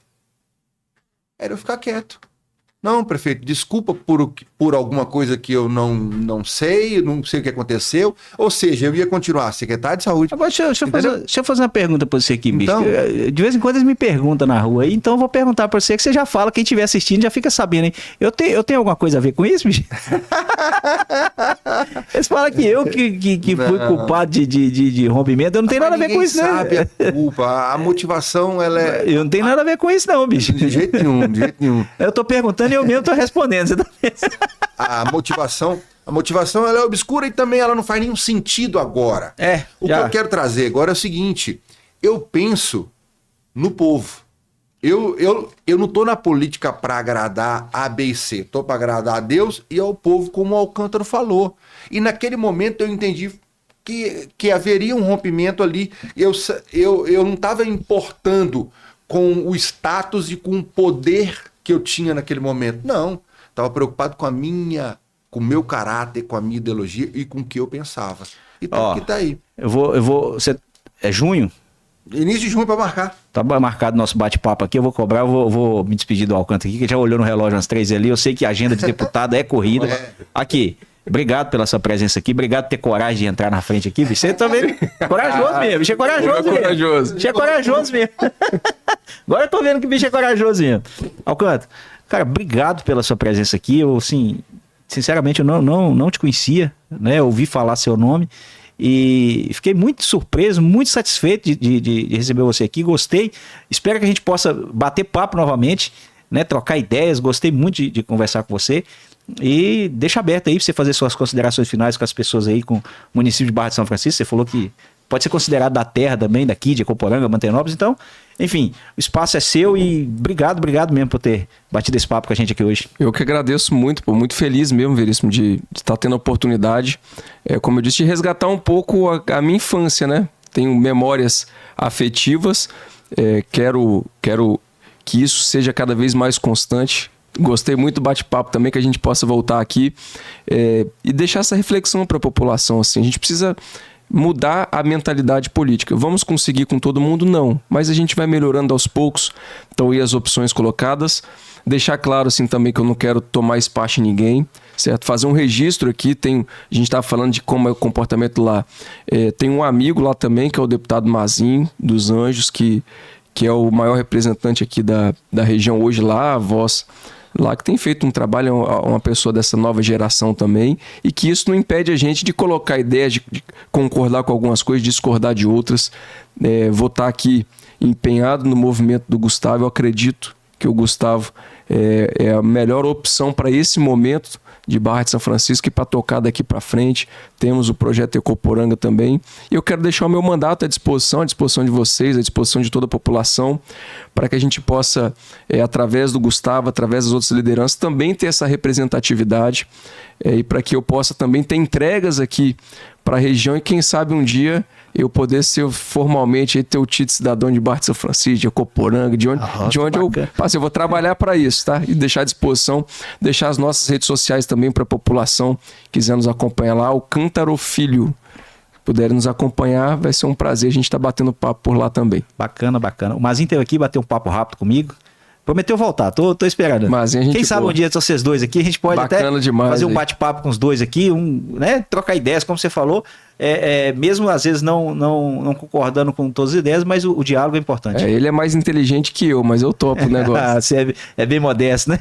Não, prefeito, desculpa por alguma coisa que eu não sei o que aconteceu. Ou seja, eu ia continuar secretário de saúde. Agora, deixa eu fazer uma pergunta para você aqui, bicho. Então, de vez em quando eles me perguntam na rua aí, então eu vou perguntar para você, que você já fala, quem estiver assistindo já fica sabendo, hein? Eu tenho alguma coisa a ver com isso, bicho? Eles falam que eu que fui culpado de rompimento, eu não tenho nada a ver com isso, né? Sabe a culpa, a motivação, ela é... Eu não tenho nada a ver com isso não, bicho. De jeito nenhum. Eu tô perguntando e eu mesmo tô respondendo. Você tá pensando? A motivação ela é obscura e também ela não faz nenhum sentido agora. O que eu quero trazer agora é o seguinte, eu penso no povo. Eu não tô na política para agradar A, B e C. Tô para agradar a Deus e ao povo, como o Alcântara falou. E naquele momento eu entendi que haveria um rompimento ali. Eu não estava importando com o status e com o poder que eu tinha naquele momento. Não. Estava preocupado com o meu caráter, com a minha ideologia e com o que eu pensava. E que tá aí. É junho? Início de junho para marcar. Tá marcado nosso bate-papo aqui, eu vou cobrar, vou me despedir do Alcântara aqui, que já olhou no relógio umas 3 ali, eu sei que a agenda de deputado é corrida. Aqui, Obrigado pela sua presença aqui. Obrigado por ter coragem de entrar na frente aqui. Você também corajoso mesmo. Bicho é corajoso mesmo. Bicho é corajoso mesmo. Agora eu tô vendo que o bicho é corajoso mesmo. Alcântara, cara, obrigado pela sua presença aqui. Eu, assim, sinceramente, eu não te conhecia, né? Ouvi falar seu nome e fiquei muito surpreso, muito satisfeito de receber você aqui. Gostei. Espero que a gente possa bater papo novamente, né? Trocar ideias. Gostei muito de conversar com você. E deixa aberto aí para você fazer suas considerações finais com as pessoas aí, com o município de Barra de São Francisco. Você falou que pode ser considerado da terra também, daqui, de Ecoporanga, Mantenópolis. Então, enfim, o espaço é seu e obrigado mesmo por ter batido esse papo com a gente aqui hoje. Eu que agradeço muito, pô, muito feliz mesmo, Veríssimo, de estar tendo a oportunidade, como eu disse, de resgatar um pouco a minha infância, né? Tenho memórias afetivas, quero que isso seja cada vez mais constante. Gostei muito do bate-papo também, que a gente possa voltar aqui e deixar essa reflexão para a população. Assim. A gente precisa mudar a mentalidade política. Vamos conseguir com todo mundo? Não. Mas a gente vai melhorando aos poucos. Então, aí as opções colocadas. Deixar claro assim também que eu não quero tomar espaço em ninguém, certo? Fazer um registro aqui. A gente estava falando de como é o comportamento lá. Tem um amigo lá também, que é o deputado Mazinho, dos Anjos, que é o maior representante aqui da região hoje lá, a voz lá, que tem feito um trabalho, uma pessoa dessa nova geração também, e que isso não impede a gente de colocar ideias, de concordar com algumas coisas, discordar de outras. Vou estar aqui empenhado no movimento do Gustavo. Eu acredito que o Gustavo é a melhor opção para esse momento de Barra de São Francisco e para tocar daqui para frente. Temos o projeto Ecoporanga também. E eu quero deixar o meu mandato à disposição de vocês, à disposição de toda a população, para que a gente possa, através do Gustavo, através das outras lideranças, também ter essa representatividade e para que eu possa também ter entregas aqui para a região e quem sabe um dia eu poder ser formalmente ter o título de cidadão de Barra de São Francisco, de Ecoporanga, de onde eu passo. Eu vou trabalhar para isso, tá? E deixar à disposição, deixar as nossas redes sociais também para a população que quiser nos acompanhar lá, o Cântaro Filho. Puderem nos acompanhar, vai ser um prazer a gente estar batendo papo por lá também. Bacana. O Mazinho esteve aqui, bateu um papo rápido comigo. Prometeu voltar, tô esperando. Quem sabe um dia vocês dois aqui, a gente pode até fazer um bate-papo com os dois aqui, né? Trocar ideias, como você falou. Mesmo às vezes não concordando com todas as ideias, mas o diálogo é importante. Ele é mais inteligente que eu, mas eu topo o negócio. Você é bem modesto, né?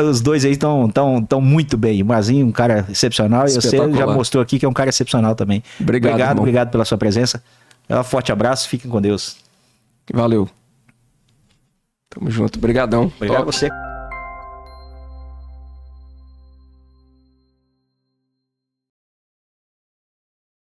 Os dois aí estão muito bem. O Mazinho, um cara excepcional, e você já mostrou aqui que é um cara excepcional também. Obrigado pela sua presença. Um forte abraço, fiquem com Deus. Valeu. Tamo junto, brigadão. Obrigado a você.